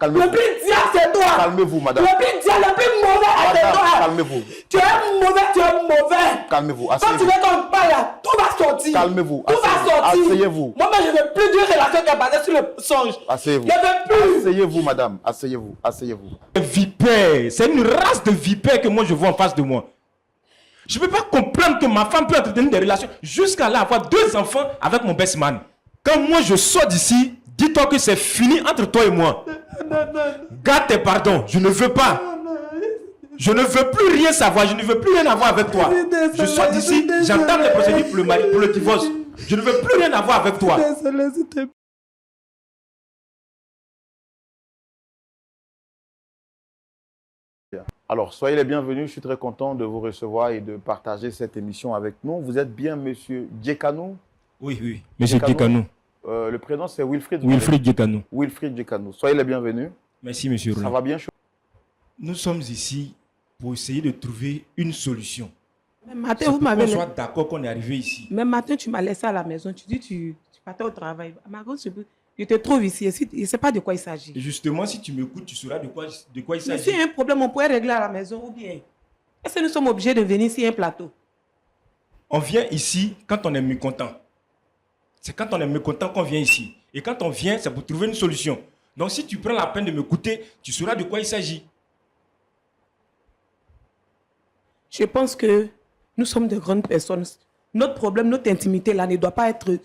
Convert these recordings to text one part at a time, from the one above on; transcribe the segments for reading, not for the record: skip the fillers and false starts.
calmez-vous. Le plus diable, c'est toi. Calmez-vous, madame. Le plus diable, le plus mauvais, c'est toi. Calmez-vous. Tu es mauvais, tu es mauvais. Calmez-vous, Quand tu asseyez-vous. veux qu'on parle là, tout va sortir. Calmez-vous, Tout va sortir. asseyez-vous. Moi, je ne veux plus d'une relation qui est basée sur le songe. Asseyez-vous. Je ne veux plus. Asseyez-vous, madame. Asseyez-vous. Asseyez-vous. Vipère, c'est une race de vipères que moi je vois en face de moi. Je ne peux pas comprendre que ma femme peut entretenir des relations jusqu'à là avoir 2 enfants avec mon best man. Quand moi je sors d'ici, dis-toi que c'est fini entre toi et moi. Garde tes pardons, je ne veux pas. Je ne veux plus rien savoir, je ne veux plus rien avoir avec toi. Je sors d'ici, j'entame les procédures pour le divorce. Je ne veux plus rien avoir avec toi. Alors, soyez les bienvenus. Je suis très content de vous recevoir et de partager cette émission avec nous. Vous êtes bien Monsieur Djekanou? Oui. Monsieur Djekanou. Le prénom, c'est Wilfried. Wilfried Djekanou. Wilfried Djekanou. Soyez les bienvenus. Merci, monsieur Roland. Ça va bien? Nous sommes ici pour essayer de trouver une solution. Même matin, vous m'avez soit d'accord qu'on est arrivé ici. Même matin, tu m'as laissé à la maison. Tu dis tu partais au travail. Margot, je te trouve ici. Je ne sais pas de quoi il s'agit. Et justement, si tu m'écoutes, tu sauras de quoi il Mais s'agit. s'il y a un problème, on pourrait régler à la maison ou bien. Est-ce que nous sommes obligés de venir ici un plateau? On vient ici quand on est mécontent. C'est quand on est mécontent qu'on vient ici. Et quand on vient, c'est pour trouver une solution. Donc si tu prends la peine de m'écouter, tu sauras de quoi il s'agit. Je pense que nous sommes de grandes personnes. Notre problème, notre intimité là ne doit pas être...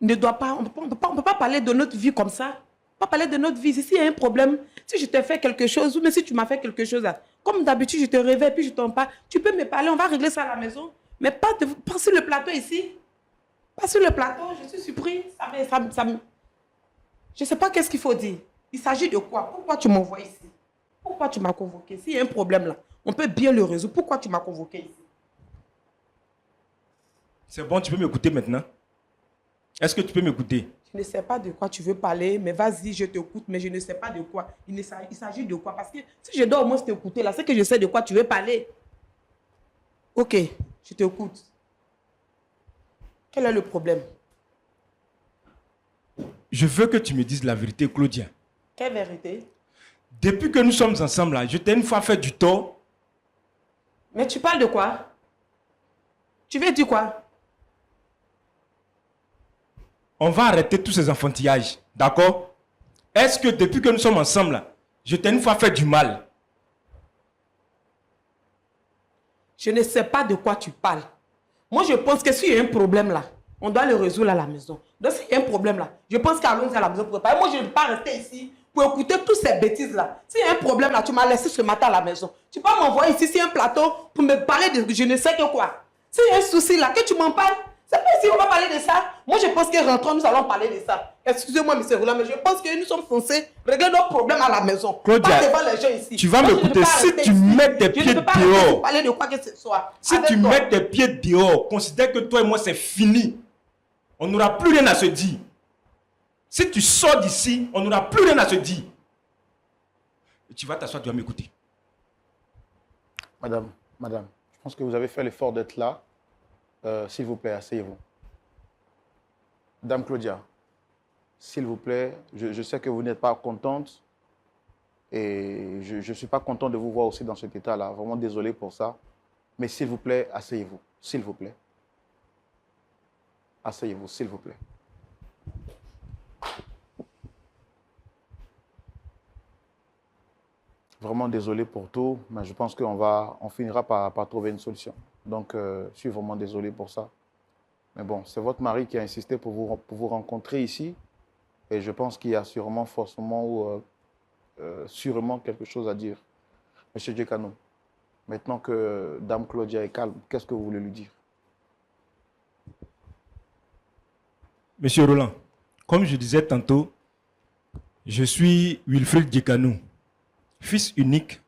on ne peut pas parler de notre vie comme ça. On ne peut pas parler de notre vie. S'il y a un problème, si je t'ai fait quelque chose, ou même si tu m'as fait quelque chose, là, comme d'habitude, je te réveille puis je t'en parle, tu peux me parler, on va régler ça à la maison. Mais pas sur le plateau ici. Pas sur le plateau, je suis surpris. Je ne sais pas qu'est-ce qu'il faut dire. Il s'agit de quoi? Pourquoi tu m'envoies ici? Pourquoi tu m'as convoqué? S'il y a un problème là, on peut bien le résoudre. Pourquoi tu m'as convoqué ici? C'est bon, tu peux m'écouter maintenant? Est-ce que tu peux m'écouter? Je ne sais pas de quoi tu veux parler, mais vas-y, je t'écoute, mais je ne sais pas de quoi. Il s'agit de quoi? Parce que si je dois au moins t'écouter là, c'est que je sais de quoi tu veux parler. Ok, je t'écoute. Quel est le problème? Je veux que tu me dises la vérité, Claudia. Quelle vérité? Depuis que nous sommes ensemble là, je t'ai une fois fait du tort. Mais tu parles de quoi? Tu veux dire quoi? On va arrêter tous ces enfantillages, d'accord? Est-ce que depuis que nous sommes ensemble là, je t'ai une fois fait du mal? Je ne sais pas de quoi tu parles. Moi, je pense que s'il y a un problème là, on doit le résoudre à la maison. Donc, s'il y a un problème là, je pense qu'allons-y à la maison pour parler. Moi, je ne peux pas rester ici pour écouter toutes ces bêtises là. S'il y a un problème là, tu m'as laissé ce matin à la maison. Tu peux m'envoyer ici sur un plateau pour me parler de je ne sais que quoi. S'il y a un souci là, que tu m'en parles. C'est pas ici on va parler de ça. Moi, je pense que rentrons, nous allons parler de ça. Excusez-moi, M. Roland, mais je pense que nous sommes censés régler nos problèmes à la maison. Claudia, pas devant les gens ici. tu vas m'écouter. Si tu mets tes pieds dehors, parler de quoi que ce soit. si tu mets tes pieds dehors, considère que toi et moi, c'est fini. On n'aura plus rien à se dire. Si tu sors d'ici, on n'aura plus rien à se dire. Et tu vas t'asseoir, tu vas m'écouter. Madame, je pense que vous avez fait l'effort d'être là. S'il vous plaît, asseyez-vous. Dame Claudia, s'il vous plaît, je sais que vous n'êtes pas contente et je ne suis pas content de vous voir aussi dans cet état-là. Vraiment désolé pour ça. Mais s'il vous plaît, asseyez-vous. S'il vous plaît. Asseyez-vous, s'il vous plaît. Vraiment désolé pour tout, mais je pense on finira par trouver une solution. Donc, je suis vraiment désolé pour ça. Mais bon, c'est votre mari qui a insisté pour vous rencontrer ici. Et je pense qu'il y a sûrement, forcément ou sûrement quelque chose à dire. Monsieur Djekanou, maintenant que Dame Claudia est calme, qu'est-ce que vous voulez lui dire? Monsieur Roland, comme je disais tantôt, je suis Wilfried Djekanou, fils unique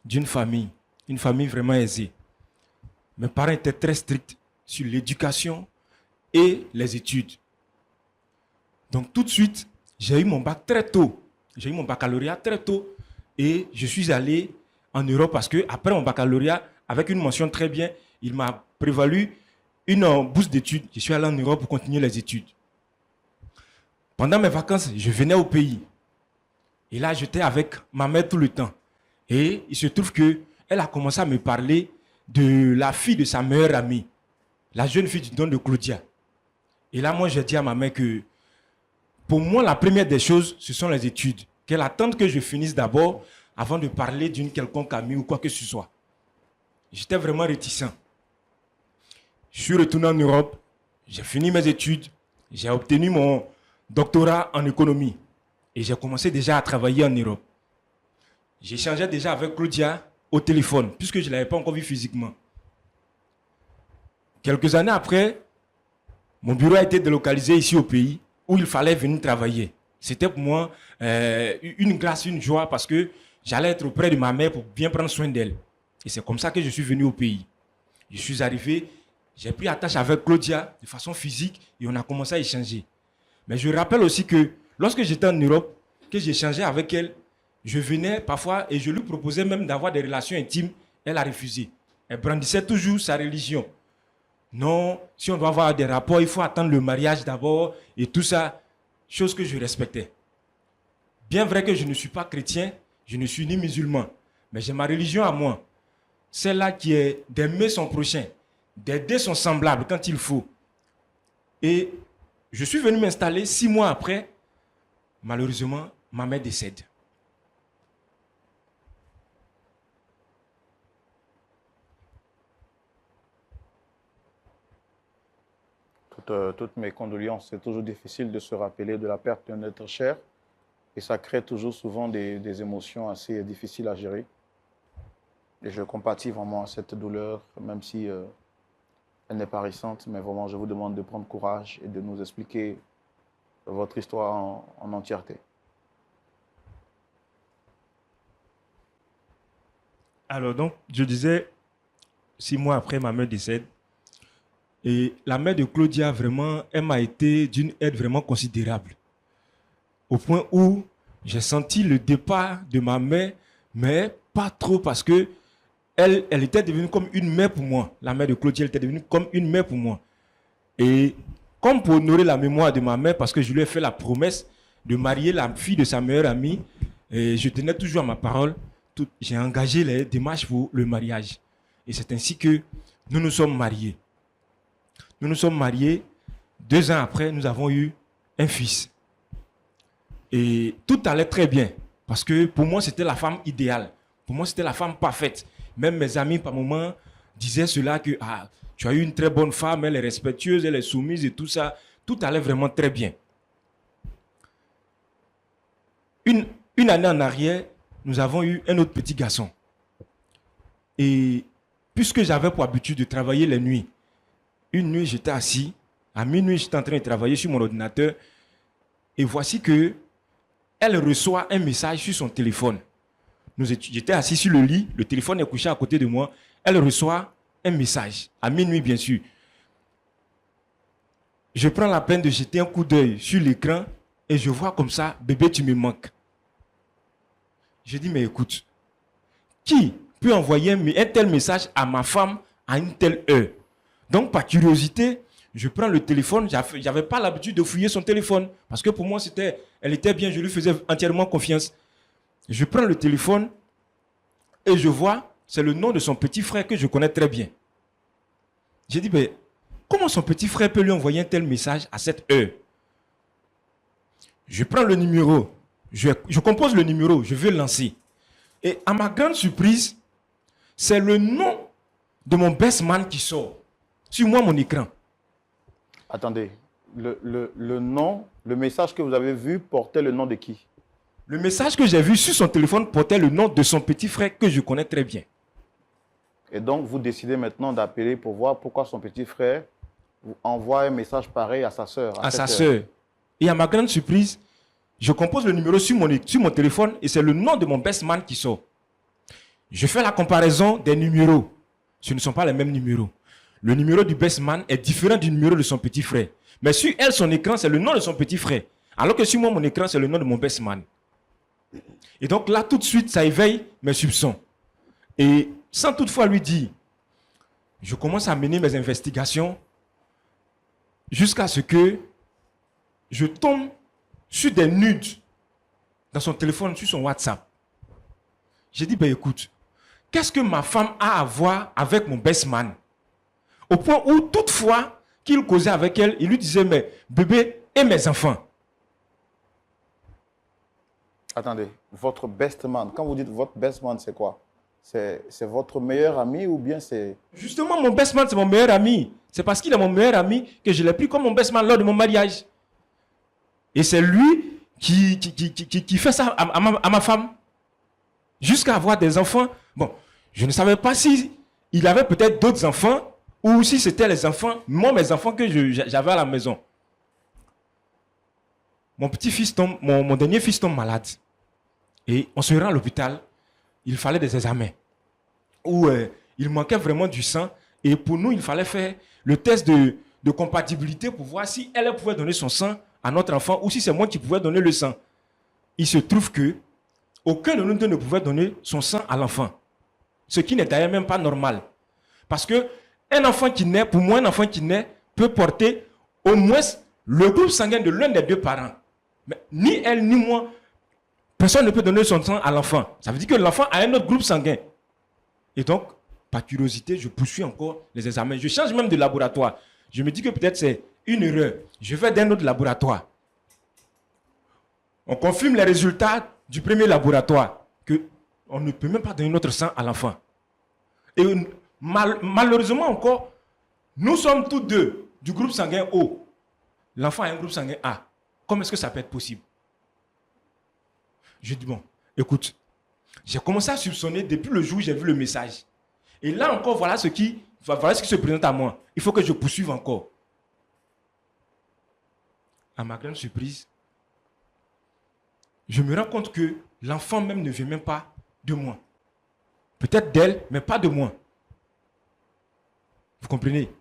d'une famille, une famille vraiment aisée. Mes parents étaient très stricts sur l'éducation et les études. Donc tout de suite, j'ai eu mon bac très tôt. J'ai eu mon baccalauréat très tôt et je suis allé en Europe parce que après mon baccalauréat, avec une mention très bien, il m'a prévalu une bourse d'études. Je suis allé en Europe pour continuer les études. Pendant mes vacances, je venais au pays. Et là, j'étais avec ma mère tout le temps. Et il se trouve qu'elle a commencé à me parler de la fille de sa meilleure amie, la jeune fille du nom de Claudia. Et là, moi, j'ai dit à ma mère que pour moi, la première des choses, ce sont les études. Qu'elle attende que je finisse d'abord avant de parler d'une quelconque amie ou quoi que ce soit. J'étais vraiment réticent. Je suis retourné en Europe, j'ai fini mes études, j'ai obtenu mon doctorat en économie et j'ai commencé déjà à travailler en Europe. J'échangeais déjà avec Claudia au téléphone, puisque je ne l'avais pas encore vue physiquement. Quelques années après, mon bureau a été délocalisé ici au pays où il fallait venir travailler. C'était pour moi une grâce, une joie, parce que j'allais être auprès de ma mère pour bien prendre soin d'elle. Et c'est comme ça que je suis venu au pays. Je suis arrivé, j'ai pris attache avec Claudia de façon physique et on a commencé à échanger. Mais je rappelle aussi que lorsque j'étais en Europe, que j'échangeais avec elle, je venais parfois et je lui proposais même d'avoir des relations intimes. Elle a refusé. Elle brandissait toujours sa religion. Non, si on doit avoir des rapports, il faut attendre le mariage d'abord et tout ça, chose que je respectais. Bien vrai que je ne suis pas chrétien, je ne suis ni musulman, mais j'ai ma religion à moi. Celle-là qui est d'aimer son prochain, d'aider son semblable quand il faut. Et je suis venu m'installer 6 mois après. Malheureusement, ma mère décède. Toutes mes condoléances. C'est toujours difficile de se rappeler de la perte d'un être cher. Et ça crée toujours souvent des émotions assez difficiles à gérer. Et je compatis vraiment à cette douleur, même si elle n'est pas récente. Mais vraiment, je vous demande de prendre courage et de nous expliquer votre histoire en entièreté. Alors donc, je disais, 6 mois après, ma mère décède. Et la mère de Claudia, vraiment, elle m'a été d'une aide vraiment considérable. Au point où j'ai senti le départ de ma mère, mais pas trop parce que elle était devenue comme une mère pour moi. La mère de Claudia, elle était devenue comme une mère pour moi. Et comme pour honorer la mémoire de ma mère, parce que je lui ai fait la promesse de marier la fille de sa meilleure amie, et je tenais toujours à ma parole, j'ai engagé les démarches pour le mariage. Et c'est ainsi que nous nous sommes mariés. Nous nous sommes mariés. 2 ans après, nous avons eu un fils. Et tout allait très bien. Parce que pour moi, c'était la femme idéale. Pour moi, c'était la femme parfaite. Même mes amis, par moments, disaient cela que tu as eu une très bonne femme, elle est respectueuse, elle est soumise et tout ça. Tout allait vraiment très bien. Une année en arrière, nous avons eu un autre petit garçon. Et puisque j'avais pour habitude de travailler les nuits, une nuit, j'étais assis. À minuit, j'étais en train de travailler sur mon ordinateur. Et voici que elle reçoit un message sur son téléphone. J'étais assis sur le lit. Le téléphone est couché à côté de moi. Elle reçoit un message. À minuit, bien sûr. Je prends la peine de jeter un coup d'œil sur l'écran et je vois comme ça, bébé, tu me manques. Je dis, mais écoute, qui peut envoyer un tel message à ma femme à une telle heure? Donc, par curiosité, je prends le téléphone. Je n'avais pas l'habitude de fouiller son téléphone. Parce que pour moi, elle était bien. Je lui faisais entièrement confiance. Je prends le téléphone et je vois, c'est le nom de son petit frère que je connais très bien. J'ai dit, mais comment son petit frère peut lui envoyer un tel message à cette heure? Je prends le numéro. Je compose le numéro. Je veux lancer. Et à ma grande surprise, c'est le nom de mon best man qui sort sur moi, mon écran. Attendez, le nom, le message que vous avez vu portait le nom de qui? Le message que j'ai vu sur son téléphone portait le nom de son petit frère que je connais très bien. Et donc, vous décidez maintenant d'appeler pour voir pourquoi son petit frère envoie un message pareil à sa sœur. À sa sœur. Et à ma grande surprise, je compose le numéro sur mon téléphone et c'est le nom de mon best man qui sort. Je fais la comparaison des numéros. Ce ne sont pas les mêmes numéros. Le numéro du best man est différent du numéro de son petit frère. Mais sur elle, son écran, c'est le nom de son petit frère. Alors que sur moi, mon écran, c'est le nom de mon best man. Et donc là, tout de suite, ça éveille mes soupçons. Et sans toutefois lui dire, je commence à mener mes investigations jusqu'à ce que je tombe sur des nudes dans son téléphone, sur son WhatsApp. J'ai dit, ben écoute, qu'est-ce que ma femme a à voir avec mon best man? Au point où, toutefois, qu'il causait avec elle, il lui disait, mais bébé et mes enfants. Attendez, votre best man, quand vous dites votre best man, c'est quoi? C'est votre meilleur ami ou bien c'est... Justement, mon best man, c'est mon meilleur ami. C'est parce qu'il est mon meilleur ami que je l'ai pris comme mon best man lors de mon mariage. Et c'est lui qui fait ça à ma femme. Jusqu'à avoir des enfants. Bon, je ne savais pas si il avait peut-être d'autres enfants ou si c'était les enfants, moi, mes enfants que j'avais à la maison. Mon petit-fils tombe, mon dernier fils tombe malade. Et on se rend à l'hôpital. Il fallait des examens où il manquait vraiment du sang. Et pour nous, il fallait faire le test de compatibilité pour voir si elle pouvait donner son sang à notre enfant ou si c'est moi qui pouvais donner le sang. Il se trouve que aucun de nous deux ne pouvait donner son sang à l'enfant. Ce qui n'est d'ailleurs même pas normal. Parce que un enfant qui naît, pour moi, un enfant qui naît peut porter au moins le groupe sanguin de l'un des deux parents. Mais ni elle ni moi, personne ne peut donner son sang à l'enfant. Ça veut dire que l'enfant a un autre groupe sanguin. Et donc, par curiosité, je poursuis encore les examens. Je change même de laboratoire. Je me dis que peut-être c'est une erreur. Je vais d'un autre laboratoire. On confirme les résultats du premier laboratoire qu'on ne peut même pas donner notre sang à l'enfant. Et malheureusement encore, nous sommes tous deux du groupe sanguin O. L'enfant a un groupe sanguin A. Comment est-ce que ça peut être possible? Je dis, bon, écoute, j'ai commencé à soupçonner depuis le jour où j'ai vu le message. Et là encore, voilà ce qui se présente à moi. Il faut que je poursuive encore. À ma grande surprise, je me rends compte que l'enfant même ne vient même pas de moi. Peut-être d'elle, mais pas de moi. Vous comprenez?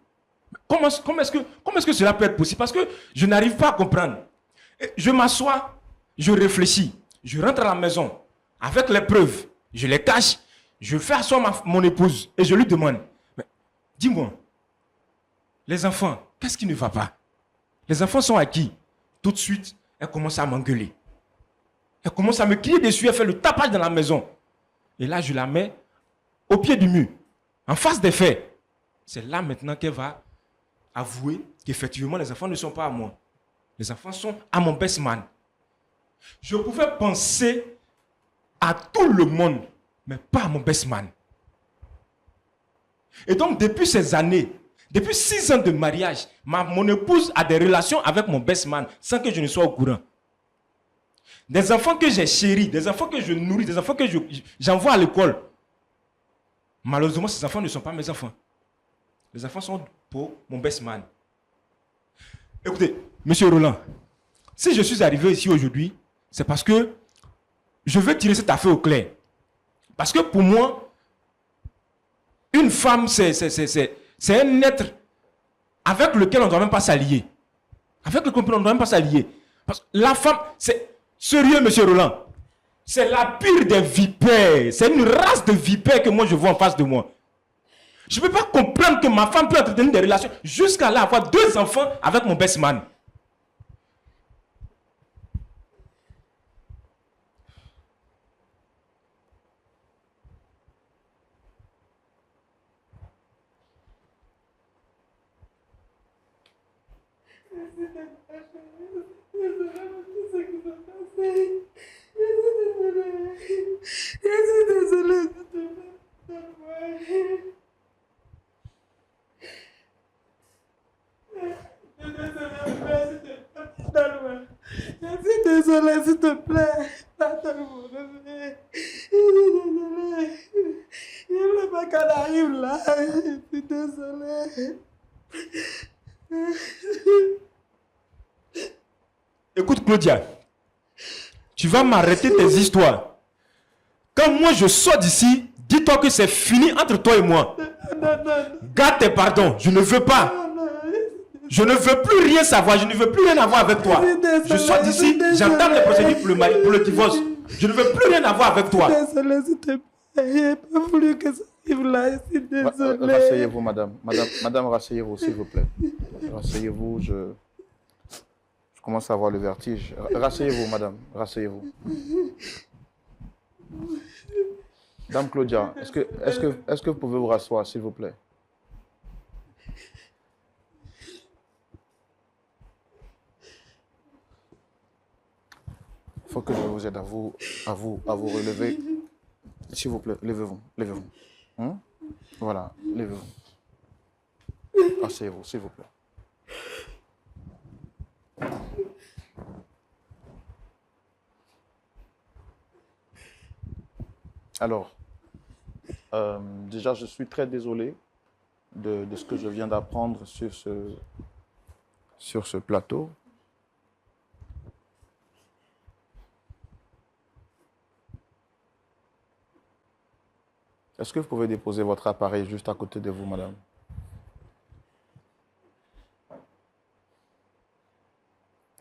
Comment est-ce que cela peut être possible? Parce que je n'arrive pas à comprendre. Je m'assois, je réfléchis, je rentre à la maison avec les preuves, je les cache, je fais asseoir mon épouse et je lui demande, dis-moi, les enfants, qu'est-ce qui ne va pas? Les enfants sont à qui? Tout de suite, elle commence à m'engueuler. Elle commence à me crier dessus, elle fait le tapage dans la maison. Et là, je la mets au pied du mur, en face des faits. C'est là maintenant qu'elle va avouer qu'effectivement, les enfants ne sont pas à moi. Les enfants sont à mon best man. Je pouvais penser à tout le monde, mais pas à mon best man. Et donc, depuis ces années, depuis 6 ans de mariage, mon épouse a des relations avec mon best man sans que je ne sois au courant. Des enfants que j'ai chéris, des enfants que je nourris, des enfants que j'envoie à l'école. Malheureusement, ces enfants ne sont pas mes enfants. Les enfants sont pour mon best man. Écoutez, monsieur Roland, si je suis arrivé ici aujourd'hui, c'est parce que je veux tirer cette affaire au clair. Parce que pour moi, une femme, c'est un être avec lequel on ne doit même pas s'allier. Avec lequel on ne doit même pas s'allier. Parce que la femme, c'est sérieux, monsieur Roland. C'est la pire des vipères. C'est une race de vipères que moi je vois en face de moi. Je ne peux pas comprendre que ma femme peut entretenir des relations jusqu'à là avoir 2 enfants avec mon best man. Je suis désolée, s'il te plaît. Pardonne-moi, bébé. Je suis désolée. Je ne veux pas qu'elle arrive là. Je suis désolée. Écoute, Claudia, tu vas m'arrêter tes histoires. Quand moi je sors d'ici, dis-toi que c'est fini entre toi et moi. Garde tes pardons, je ne veux pas. Je ne veux plus rien savoir, je ne veux plus rien avoir avec toi. Je sors d'ici, j'entame les procédures pour le divorce. Je ne veux plus rien avoir avec toi. Désolée, s'il te plaît. Je n'ai pas voulu que ça arrive là. Je suis désolée. Rasseyez-vous, madame. Madame, rasseyez-vous, s'il vous plaît. Rasseyez-vous, je commence à avoir le vertige. Rasseyez-vous, madame. Rasseyez-vous. Dame Claudia, est-ce que vous pouvez vous rasseoir, s'il vous plaît? Il faut que je vous aide à vous relever. S'il vous plaît, levez-vous. Levez-vous. Voilà, levez-vous. Asseyez-vous, s'il vous plaît. Alors, déjà, je suis très désolé de ce que je viens d'apprendre sur ce plateau. Est-ce que vous pouvez déposer votre appareil juste à côté de vous, madame?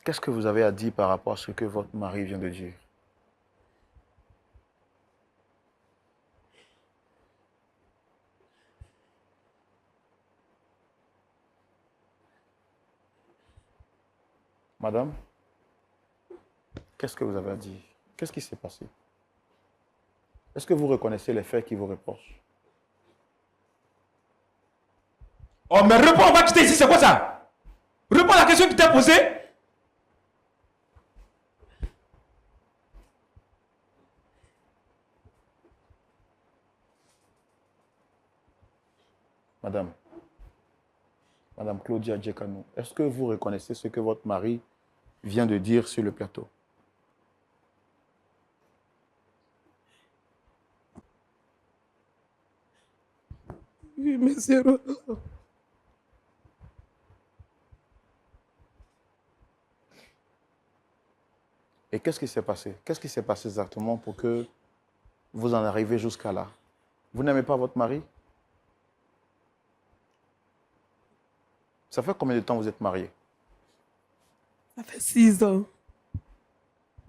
Qu'est-ce que vous avez à dire par rapport à ce que votre mari vient de dire? Madame, qu'est-ce que vous avez à dire? Qu'est-ce qui s'est passé? Est-ce que vous reconnaissez les faits qui vous reprochent? Oh, mais réponds, on va quitter ici, c'est quoi ça? Réponds à la question qui t'est posée. Madame Claudia Djekano, est-ce que vous reconnaissez ce que votre mari vient de dire sur le plateau? Oui, monsieur Roland. Et qu'est-ce qui s'est passé? Qu'est-ce qui s'est passé exactement pour que vous en arrivez jusqu'à là? Vous n'aimez pas votre mari? Ça fait combien de temps vous êtes mariés? Ça fait 6 ans.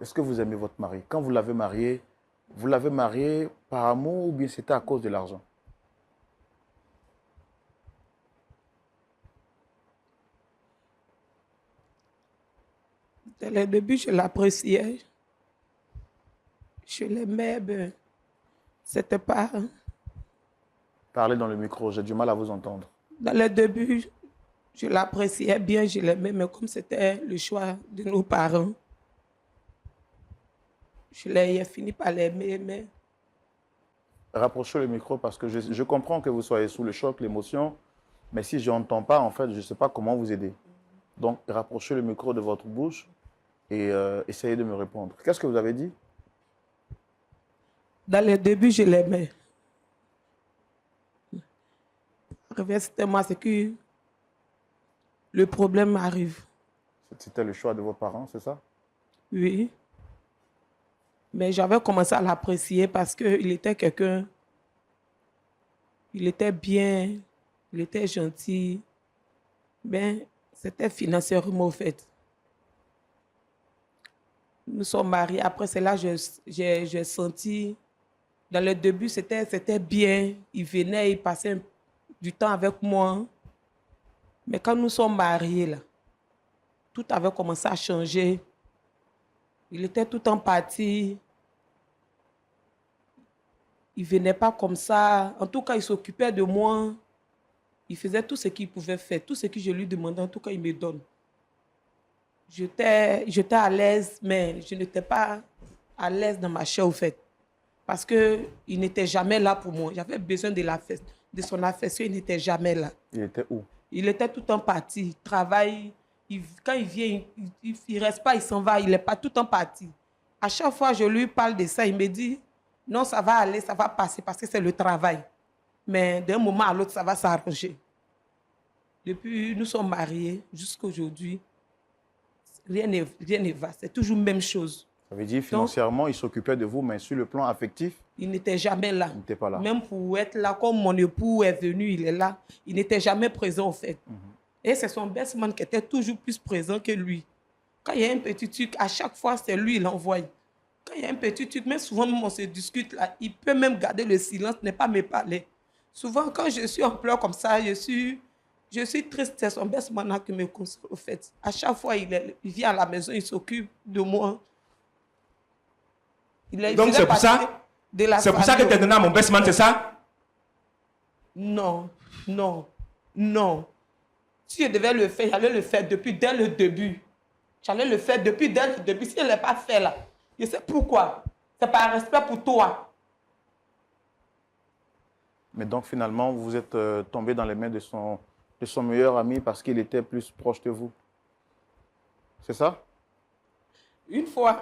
Est-ce que vous aimez votre mari? Quand vous l'avez marié par amour ou bien c'était à cause de l'argent? Dès le début, je l'appréciais. Je l'aimais, ben, c'était pas... Parlez dans le micro, j'ai du mal à vous entendre. Dans le début, je l'appréciais bien, je l'aimais, mais comme c'était le choix de nos parents, j'ai fini par l'aimer, mais... Rapprochez le micro parce que je comprends que vous soyez sous le choc, l'émotion, mais si je n'entends pas, en fait, je ne sais pas comment vous aider. Donc, rapprochez le micro de votre bouche et essayez de me répondre. Qu'est-ce que vous avez dit? Dans le début, je l'aimais. C'était moi, c'est que le problème arrive. C'était le choix de vos parents, c'est ça? Oui. Mais j'avais commencé à l'apprécier parce qu'il était quelqu'un... Il était bien, il était gentil. Mais c'était financièrement au fait. Nous sommes mariés. Après cela, j'ai senti... Dans le début, c'était bien. Il venait, il passait du temps avec moi. Mais quand nous sommes mariés, là, tout avait commencé à changer. Il était tout en partie. Il ne venait pas comme ça. En tout cas, il s'occupait de moi. Il faisait tout ce qu'il pouvait faire. Tout ce que je lui demandais, en tout cas, il me donne. J'étais à l'aise, mais je n'étais pas à l'aise dans ma chair, au fait. Parce qu'il n'était jamais là pour moi. J'avais besoin de son affection, il n'était jamais là. Il était où? Il était tout en partie. Il travaille. Quand il vient, il ne reste pas, il s'en va. Il n'est pas tout en partie. À chaque fois, je lui parle de ça. Il me dit, non, ça va aller, ça va passer parce que c'est le travail. Mais d'un moment à l'autre, ça va s'arranger. Depuis, nous sommes mariés jusqu'à aujourd'hui. Rien ne va. C'est toujours la même chose. Ça veut dire financièrement, il s'occupait de vous, mais sur le plan affectif, il n'était jamais là. Il n'était pas là. Même pour être là, comme mon époux est venu, il est là. Il n'était jamais présent, au fait. Et c'est son best man qui était toujours plus présent que lui. Quand il y a un petit truc, à chaque fois, c'est lui qui l'envoie. Quand il y a un petit truc, mais souvent, même on se discute là, il peut même garder le silence, ne pas me parler. Souvent, quand je suis en pleurs comme ça, je suis Je suis triste, c'est son best man qui me console, au fait. À chaque fois, il vient à la maison, il s'occupe de moi. Donc c'est pour ça, c'est pour ça que tu es donné à mon best man, c'est ça? Non, non, non. Si je devais le faire, j'allais le faire dès le début. J'allais le faire dès le début. Si je ne l'ai pas fait là, je sais pourquoi. C'est par respect pour toi. Mais donc finalement, vous êtes tombé dans les mains de son meilleur ami parce qu'il était plus proche de vous. C'est ça? Une fois,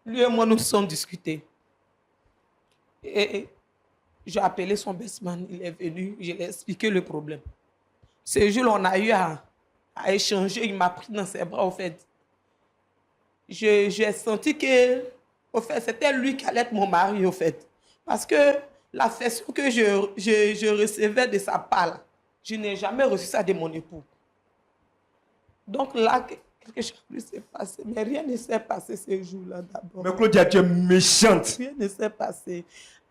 lui et moi nous sommes discutés. Et j'ai appelé son best man, il est venu, je lui ai expliqué le problème. Ce jour-là, on a eu à échanger, il m'a pris dans ses bras, au fait. J'ai senti que, au fait, c'était lui qui allait être mon mari, au fait. Parce que l'affection que je recevais de sa part, là, je n'ai jamais reçu ça de mon époux. Donc là, quelque chose s'est passé. Mais rien ne s'est passé ce jour-là d'abord. Mais Claudia, tu es méchante. Rien ne s'est passé.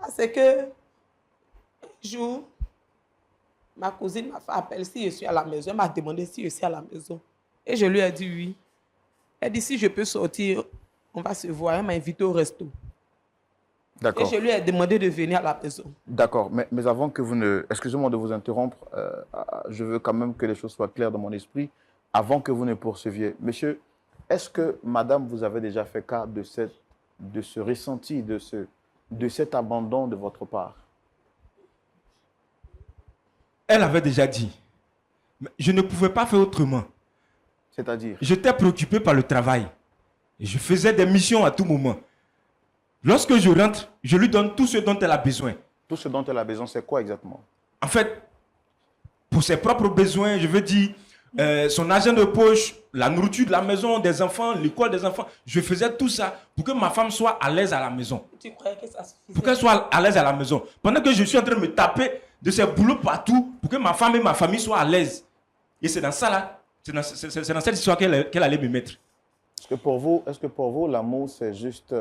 C'est que, un jour, ma cousine m'a fait appel si je suis à la maison. Elle m'a demandé si je suis à la maison. Et je lui ai dit oui. Elle dit si je peux sortir, on va se voir. Elle m'a invité au resto. D'accord. Et je lui ai demandé de venir à la maison. D'accord, mais avant que vous ne... Excusez-moi de vous interrompre, je veux quand même que les choses soient claires dans mon esprit. Avant que vous ne poursuiviez, monsieur, est-ce que madame vous avait déjà fait cas de ce ressenti, de cet abandon de votre part? Elle avait déjà dit. Mais je ne pouvais pas faire autrement. C'est-à-dire? J'étais préoccupé par le travail. Et je faisais des missions à tout moment. Lorsque je rentre, je lui donne tout ce dont elle a besoin. Tout ce dont elle a besoin, c'est quoi exactement? En fait, pour ses propres besoins, je veux dire, son argent de poche, la nourriture de la maison, des enfants, l'école des enfants, je faisais tout ça pour que ma femme soit à l'aise à la maison. Tu croyais que ça suffisait? Pour qu'elle soit à l'aise à la maison. Pendant que je suis en train de me taper de ces boulots partout pour que ma femme et ma famille soient à l'aise. Et c'est dans ça là, c'est dans cette histoire qu'elle allait me mettre. Est-ce que pour vous, l'amour, c'est juste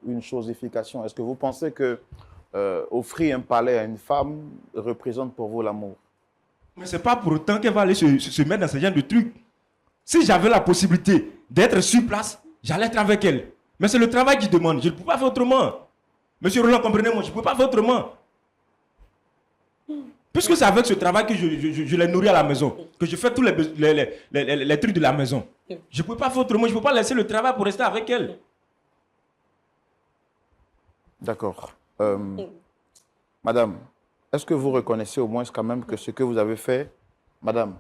une chosification? Est-ce que vous pensez que offrir un palais à une femme représente pour vous l'amour? Mais ce n'est pas pour autant qu'elle va aller se mettre dans ce genre de trucs. Si j'avais la possibilité d'être sur place, j'allais être avec elle. Mais c'est le travail qui demande. Je ne peux pas faire autrement. Monsieur Roland, comprenez-moi, je ne peux pas faire autrement. Puisque c'est avec ce travail que je les nourris à la maison, que je fais tous les trucs de la maison. Je ne peux pas faire autrement. Je ne peux pas laisser le travail pour rester avec elle. D'accord. Madame, est-ce que vous reconnaissez au moins quand même que ce que vous avez fait, madame,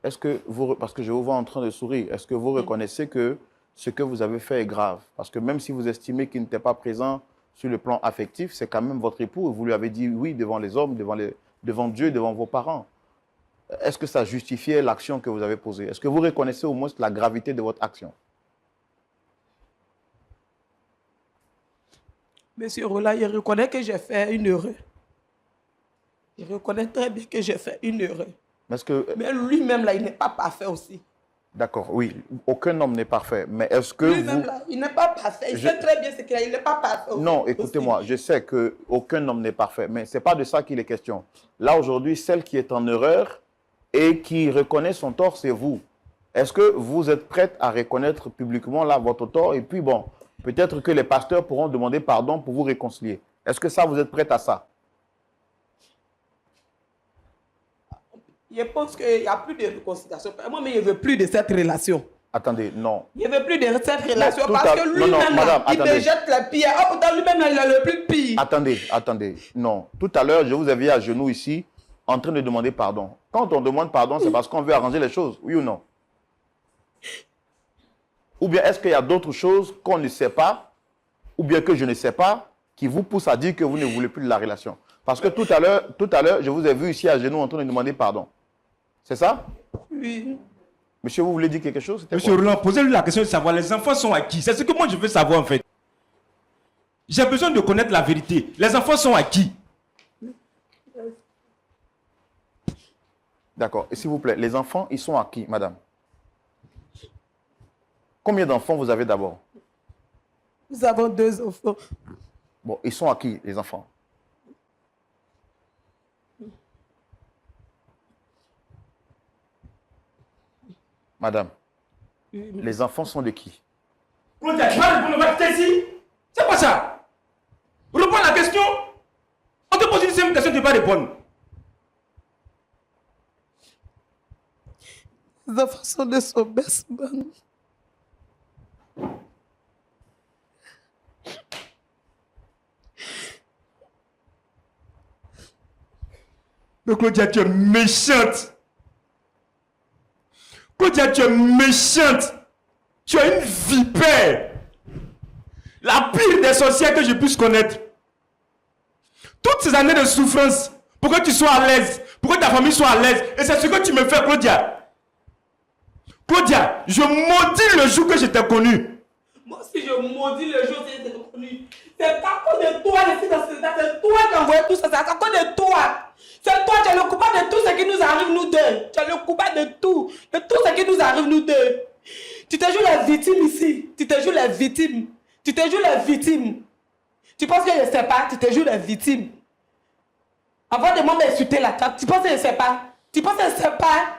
est-ce que vous, parce que je vous vois en train de sourire, est-ce que vous reconnaissez que ce que vous avez fait est grave? Parce que même si vous estimez qu'il n'était pas présent sur le plan affectif, c'est quand même votre époux. Vous lui avez dit oui devant les hommes, devant Dieu, devant vos parents. Est-ce que ça justifiait l'action que vous avez posée? Est-ce que vous reconnaissez au moins la gravité de votre action? Monsieur Roland, je reconnais que j'ai fait une erreur. Je reconnais très bien que j'ai fait une erreur. Mais lui-même, là, il n'est pas parfait aussi. D'accord, oui. Aucun homme n'est parfait. Mais est-ce que lui-même, là, il n'est pas parfait. Il sait très bien ce qu'il a. Il n'est pas parfait aussi. Non, écoutez-moi, je sais qu'aucun homme n'est parfait. Mais ce n'est pas de ça qu'il est question. Là, aujourd'hui, celle qui est en erreur et qui reconnaît son tort, c'est vous. Est-ce que vous êtes prête à reconnaître publiquement là votre tort? Et puis, bon, peut-être que les pasteurs pourront demander pardon pour vous réconcilier. Est-ce que ça, vous êtes prête à ça? Je pense qu'il n'y a plus de réconciliation. Moi, mais je ne veux plus de cette relation. Attendez, non. Je ne veux plus de cette relation parce que lui-même, il me jette la pierre. Oh, pourtant, lui-même, il a le plus pire. Attendez. Non. Tout à l'heure, je vous ai vu à genoux ici, en train de demander pardon. Quand on demande pardon, c'est parce qu'on veut arranger les choses, oui ou non? Ou bien est-ce qu'il y a d'autres choses qu'on ne sait pas, ou bien que je ne sais pas, qui vous poussent à dire que vous ne voulez plus de la relation? Parce que tout à l'heure, je vous ai vu ici à genoux en train de demander pardon. C'est ça? Oui. Monsieur, vous voulez dire quelque chose? Monsieur Roland, posez-lui la question de savoir les enfants sont à qui? C'est ce que moi je veux savoir en fait. J'ai besoin de connaître la vérité. Les enfants sont à qui? D'accord. Et s'il vous plaît, les enfants, ils sont à qui, madame? Combien d'enfants vous avez d'abord? Nous avons 2 enfants. Bon, ils sont à qui, les enfants? Madame, les enfants sont de qui? Claudia, tu vas répondre, va ici. C'est pas ça. Réponds à la question. On te pose une simple question, tu ne vas pas répondre. Les enfants sont de son best man. Mais Claudia, tu es méchante. Claudia, tu es méchante. Tu es une vipère. La pire des sorcières que je puisse connaître. Toutes ces années de souffrance, pour que tu sois à l'aise, pour que ta famille soit à l'aise. Et c'est ce que tu me fais, Claudia. Claudia, je maudis le jour que je t'ai connu. Moi aussi, je maudis le jour où je t'ai connu. C'est à cause de toi, les filles dans ce état. C'est toi qui as envoyé tout ça. C'est à cause de toi. C'est toi, tu es le coupable de tout ce qui nous arrive, nous deux. Tu es le coupable de tout ce qui nous arrive, nous deux. Tu te joues la victime ici. Tu te joues la victime. Tu te joues la victime. Tu penses que je ne sais pas? Tu te joues la victime. Avant de m'insulter là, tu penses que je ne sais pas? Tu penses que je ne sais pas?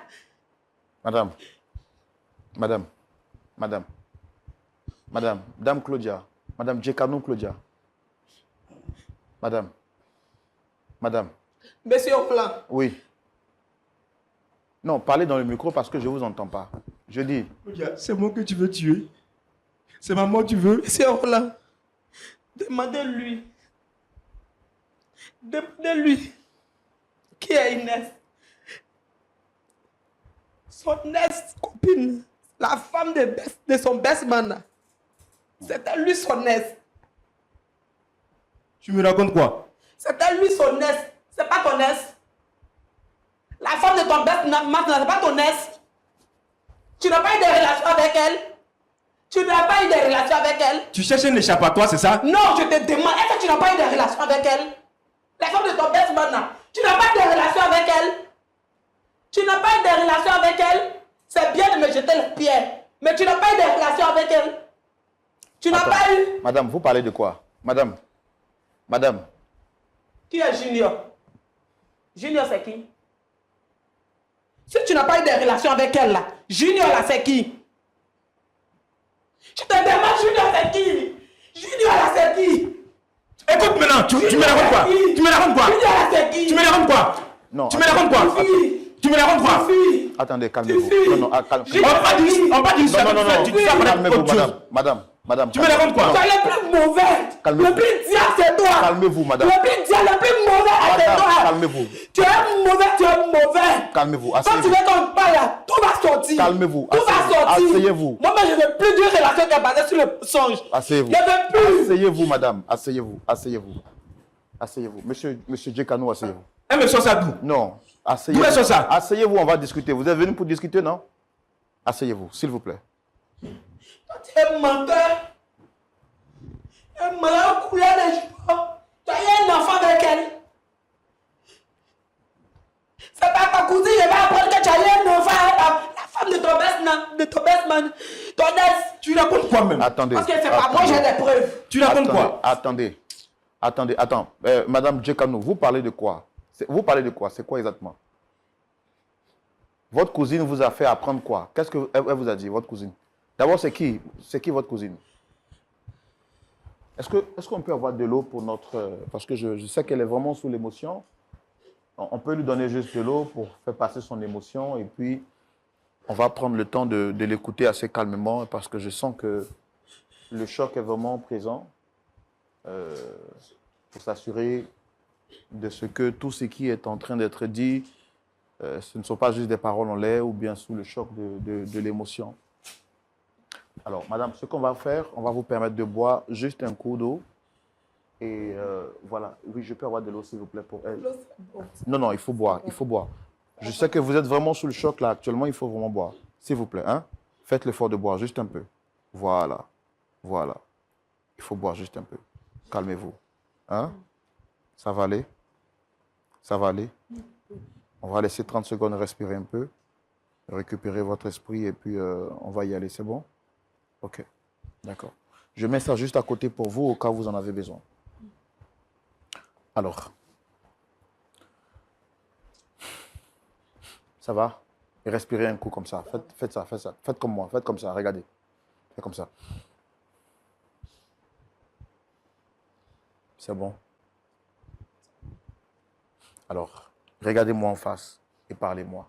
Dame Claudia, Madame Djekanou Claudia. Madame. Monsieur Roland. Oui. Non, parlez dans le micro parce que je ne vous entends pas. Je dis. Claudia, c'est moi que tu veux tuer. C'est maman que tu veux. Monsieur Roland, demandez-lui. Demandez-lui qui est Inès. Son ex-copine, la femme de son best man. C'était lui son ex. Tu me racontes quoi? C'était lui son ex. C'est pas ton ex. La femme de ton best man, c'est pas ton ex. Tu n'as pas eu de relation avec elle. Tu cherches un échappatoire, c'est ça? Non, je te demande, est-ce que tu n'as pas eu de relation avec elle? La femme de ton best man, tu n'as pas eu de relation avec elle? C'est bien de me jeter les pierres, mais tu n'as pas eu de relation avec elle. Tu n'as pas eu. Madame, vous parlez de quoi? Madame. Qui est Junior? Junior, c'est qui? Si tu n'as pas eu de relation avec elle, là, Junior, là, c'est qui? Je te demande, Junior, c'est qui? Junior, là, c'est qui? Écoute maintenant, tu me racontes quoi? Tu me racontes quoi? Junior, là, c'est qui? Tu me racontes quoi? Non. Tu me racontes quoi? Tu me racontes quoi? Attendez, calmez-vous. Non, calmez-vous. On va dire ça. Tu dis ça, Calmez-vous, madame. Tu me racontes quoi? Tu es le plus mauvais. Calmez-vous. Le plus diable, c'est toi. Calmez-vous, madame. Le plus mauvais, c'est Madame, toi. calmez-vous. Tu es mauvais. Calmez-vous, Quand tu asseyez-vous. veux qu'on parle là, tout va sortir. Calmez-vous, Tout va sortir. asseyez-vous. Moi, je ne veux plus d'une relation qui est basée sur le songe. Asseyez-vous. Je ne veux plus. Asseyez-vous, madame. Asseyez-vous. Monsieur Djekanou, asseyez-vous. Elle me sort ça d'où? Non. Asseyez-vous. D'où est-ce ça? Asseyez-vous, on va discuter. Vous êtes venu pour discuter, non? Asseyez-vous, s'il vous plaît. Toi, tu es menteur. Un malheur couleur de joie. Tu as eu un enfant avec elle. C'est pas ta cousine, je vais apprendre que tu as eu un enfant avec la femme de ton best man. Ton ex. Tu racontes quoi même? Attendez. Parce que c'est pas moi, j'ai des preuves. Tu racontes quoi? Attendez. Madame Djekanou, vous parlez de quoi? Vous parlez de quoi? C'est quoi exactement? Votre cousine vous a fait apprendre quoi? Qu'est-ce qu'elle vous a dit, votre cousine? D'abord, c'est qui? C'est qui votre cousine? Est-ce qu'on peut avoir de l'eau pour notre... Parce que je sais qu'elle est vraiment sous l'émotion. On peut lui donner juste de l'eau pour faire passer son émotion et puis on va prendre le temps de l'écouter assez calmement parce que je sens que le choc est vraiment présent pour s'assurer de ce que tout ce qui est en train d'être dit, ce ne sont pas juste des paroles en l'air ou bien sous le choc de l'émotion. Alors, madame, ce qu'on va faire, on va vous permettre de boire juste un coup d'eau. Et voilà. Oui, je peux avoir de l'eau, s'il vous plaît, pour elle. Non, il faut boire. Je sais que vous êtes vraiment sous le choc, là, actuellement. Il faut vraiment boire. S'il vous plaît, hein? Faites l'effort de boire juste un peu. Voilà. Il faut boire juste un peu. Calmez-vous. Hein? Ça va aller? On va laisser 30 secondes respirer un peu. Récupérer votre esprit et puis on va y aller. C'est bon? Ok. D'accord. Je mets ça juste à côté pour vous au cas où vous en avez besoin. Alors. Ça va? Et respirez un coup comme ça. Faites ça, faites ça. Faites comme moi, faites comme ça, regardez. Faites comme ça. C'est bon. Alors, regardez-moi en face et parlez-moi.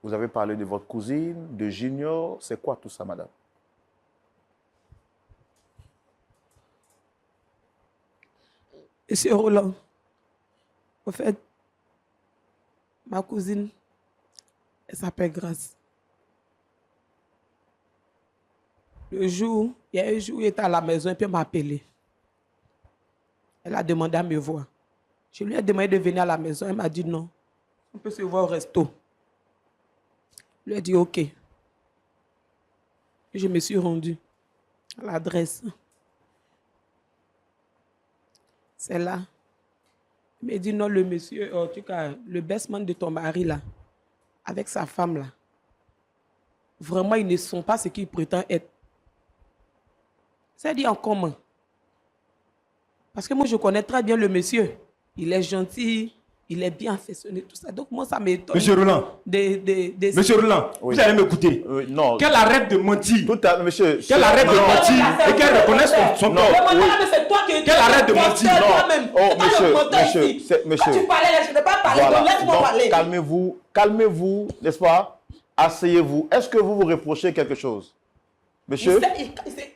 Vous avez parlé de votre cousine, de Junior. C'est quoi tout ça, madame? Monsieur Roland, en fait, ma cousine, elle s'appelle Grace. Il y a un jour, il était à la maison et puis elle m'a appelé. Elle a demandé à me voir. Je lui ai demandé de venir à la maison. Elle m'a dit non. On peut se voir au resto. Je lui ai dit OK. Et je me suis rendue à l'adresse. C'est là. Il m'a dit non, le monsieur, en tout cas, le best man de ton mari là, avec sa femme là, vraiment, ils ne sont pas ce qu'ils prétendent être. C'est dit en commun. Parce que moi, je connais très bien le monsieur. Il est gentil, il est bien affectionné, tout ça. Donc, moi, ça m'étonne. Monsieur Roland. Monsieur Roland, Oui. vous allez m'écouter. Non. Qu'elle arrête de mentir. Tout à monsieur. Qu'elle arrête de mentir et qu'elle reconnaisse son tort. C'est toi qui Qu'elle arrête de mentir. toi-même. Oh, Quand monsieur. tu parlais là, je n'ai pas parlé. Voilà. Donc, laisse-moi Donc, parler. calmez-vous, n'est-ce pas? Asseyez-vous. Est-ce que vous vous reprochez quelque chose? Monsieur,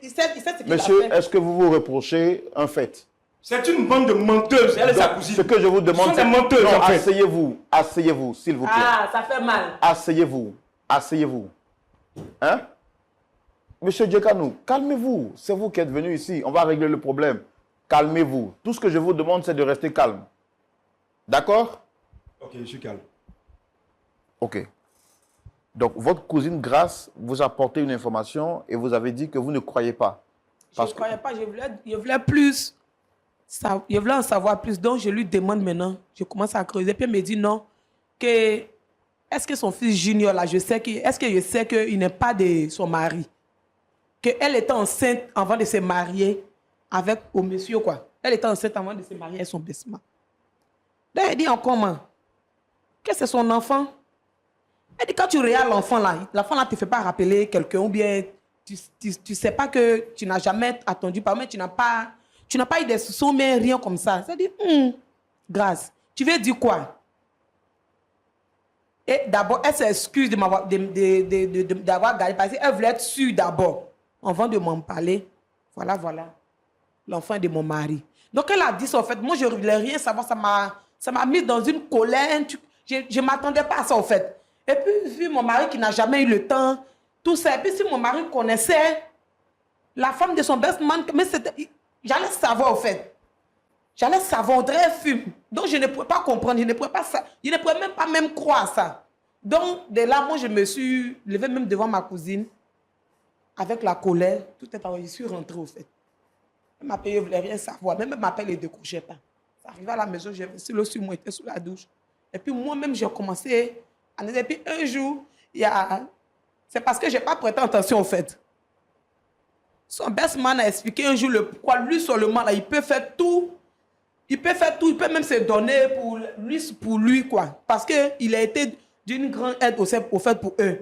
Il sait ce qu'il a monsieur, fait. est-ce que vous vous reprochez un fait? C'est une bande de menteuses. Elle est sa Donc, cousine. ce que je vous demande, Ce sont des menteuses, non, en fait. asseyez-vous, s'il vous plaît. Ah, ça fait mal. Asseyez-vous. Hein? Monsieur Djekanou, calmez-vous. C'est vous qui êtes venu ici. On va régler le problème. Calmez-vous. Tout ce que je vous demande, c'est de rester calme. D'accord? Ok, je suis calme. Ok. Donc, votre cousine Grace vous a apporté une information et vous avez dit que vous ne croyez pas. Je ne croyais pas, je voulais plus. Je voulais en savoir plus. Donc, je lui demande maintenant. Je commence à creuser. Puis, elle me dit non. Est-ce que son fils Junior, là, est-ce que je sais qu'il n'est pas de son mari? Qu'elle était enceinte avant de se marier avec au monsieur, quoi. Elle était enceinte avant de se marier avec son best-man. Donc, elle dit en comment? Que c'est son enfant? Elle dit quand tu regardes l'enfant là ne te fait pas rappeler quelqu'un ou bien tu sais pas que tu n'as jamais attendu par mais tu n'as pas eu des soupçons, mais rien comme ça. Ça dit, Grâce, tu veux dire quoi? Et d'abord, elle s'excuse d'avoir gardé parce qu'elle voulait être sûre d'abord. Avant de m'en parler, voilà, l'enfant de mon mari. Donc elle a dit ça, en fait, moi je ne voulais rien savoir, ça m'a mis dans une colère, je ne m'attendais pas à ça, en fait. Et puis, vu mon mari qui n'a jamais eu le temps, tout ça, et puis si mon mari connaissait la femme de son best man, mais j'allais savoir, en fait. J'allais savoir, on dirait un film. Donc, je ne pouvais pas comprendre, je ne pouvais même pas croire ça. Donc, de là, moi, je me suis levée même devant ma cousine, avec la colère, tout est en je suis rentrée, au fait. Elle m'appelle, je ne voulais rien savoir. Même elle m'appelle, elle ne décrochait pas. J'arrivais à la maison, j'avais sur l'eau sur moi, j'étais sous la douche. Et puis, moi-même, j'ai commencé à... Et puis, un jour, c'est parce que je n'ai pas prêté attention, au fait. Son best man a expliqué un jour pourquoi lui seulement, là, il peut faire tout. Il peut même se donner pour lui, quoi. Parce qu'il a été d'une grande aide au fait pour eux.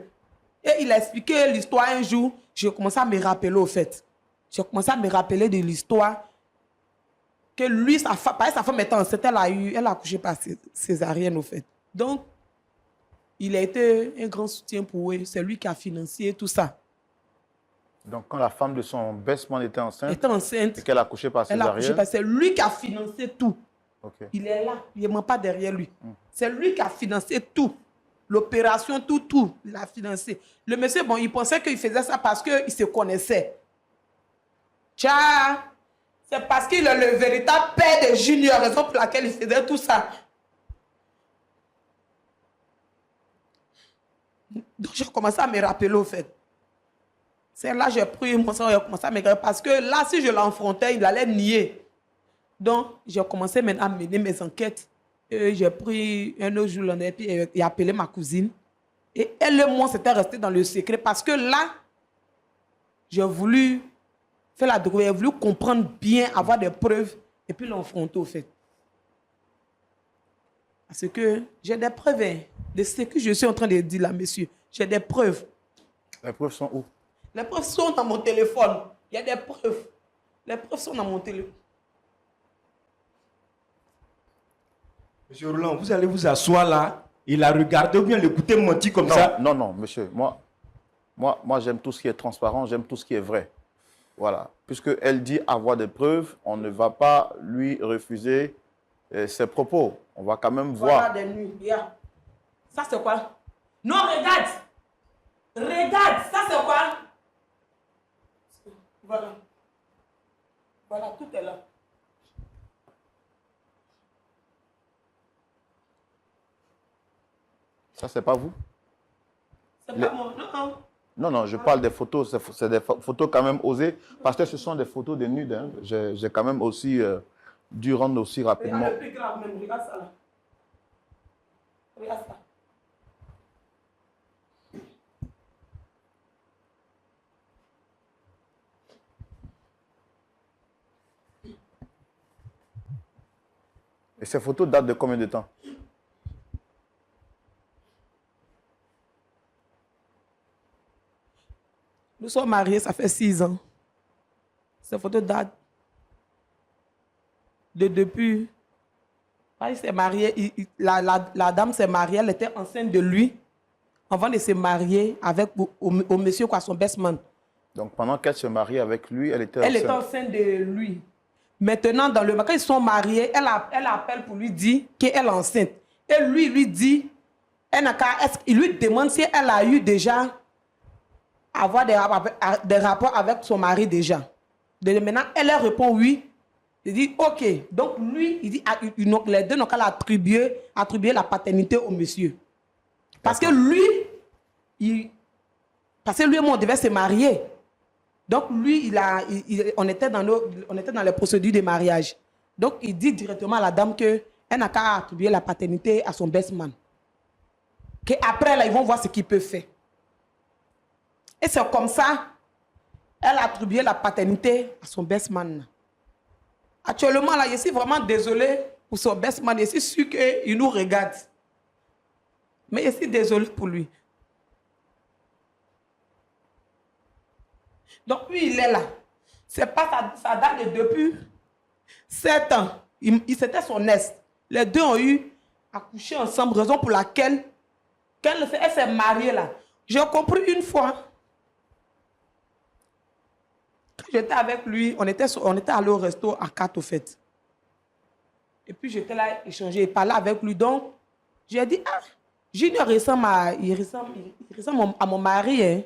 Et il a expliqué l'histoire un jour. J'ai commencé à me rappeler, au fait. J'ai commencé à me rappeler de l'histoire que lui, sa femme était enceinte, elle a accouché par césarienne, au fait. Donc, il a été un grand soutien pour eux. C'est lui qui a financé tout ça. Donc, quand la femme de son best man était enceinte et qu'elle a accouché par césarienne, c'est lui qui a financé tout. Okay. Il est là, il ne ment pas derrière lui. C'est lui qui a financé tout. L'opération, tout, il a financé. Le monsieur, bon, il pensait qu'il faisait ça parce qu'il se connaissait. Tiens, c'est parce qu'il est le véritable père de Junior, raison pour laquelle il faisait tout ça. Donc, j'ai commencé à me rappeler, au fait. C'est là que j'ai pris mon sang et j'ai commencé à me regarder. Parce que là, si je l'enfrontais, il allait nier. Donc, j'ai commencé maintenant à mener mes enquêtes. J'ai pris un autre jour, et puis j'ai appelé ma cousine. Et elle et moi, c'était resté dans le secret. Parce que là, j'ai voulu faire la découverte, j'ai voulu comprendre bien, avoir des preuves, et puis l'enfronter, au fait. Parce que j'ai des preuves. de ce que je suis en train de dire là, monsieur. J'ai des preuves. Les preuves sont où? Les preuves sont dans mon téléphone. Il y a des preuves. Les preuves sont dans mon téléphone. Monsieur Roland, vous allez vous asseoir là et la regarder ou bien l'écouter mentir comme ça? Non, non, monsieur. Moi j'aime tout ce qui est transparent, j'aime tout ce qui est vrai. Voilà. Puisqu'elle dit avoir des preuves, on ne va pas lui refuser ses propos. On va quand même Voilà voir. des nuits. Regarde. Ça, c'est quoi? Non, regarde. Regarde. Ça, c'est quoi? Voilà. Voilà, tout est là. Ça, c'est pas vous? C'est pas moi. Non, non. Non, non, je parle des photos. C'est des photos quand même osées. Parce que ce sont des photos de nudes. Hein. J'ai quand même aussi dû rendre aussi rapidement. Regarde le plus grave même. Regarde ça là. Regarde ça. Et ces photos datent de combien de temps? Nous sommes mariés, ça fait 6 ans. Ces photos datent de depuis. Il s'est marié, la dame s'est mariée, elle était enceinte de lui avant de se marier avec au monsieur, quoi, son best man. Donc pendant qu'elle se mariait avec lui, elle était Elle était enceinte. enceinte de lui. Maintenant, quand ils sont mariés, elle appelle pour lui dire qu'elle est enceinte. Et lui dit, il lui demande si elle a eu déjà avoir des rapports avec son mari déjà. Maintenant, elle répond oui. Il dit ok. Donc lui, il dit, les deux n'ont qu'à attribuer la paternité au monsieur. Parce que lui, et moi, on devait se marier. Donc lui, on était dans les procédures de mariage. Donc il dit directement à la dame qu'elle n'a qu'à attribuer la paternité à son best man. Qu'après, là, ils vont voir ce qu'ils peuvent faire. Et c'est comme ça, elle a attribué la paternité à son best man. Actuellement, là, je suis vraiment désolée pour son best man. Je suis sûre qu'il nous regarde. Mais je suis désolée pour lui. Donc, lui, il est là. C'est pas ça date de depuis 7 ans. C'était son est. Les deux ont eu à coucher ensemble, raison pour laquelle elle s'est mariée là. J'ai compris une fois. Quand j'étais avec lui, on était allé au resto à 4 au fait. Et puis j'étais là échanger et parler avec lui. Donc, j'ai dit, ah, Junior ressemble à mon mari. Hein.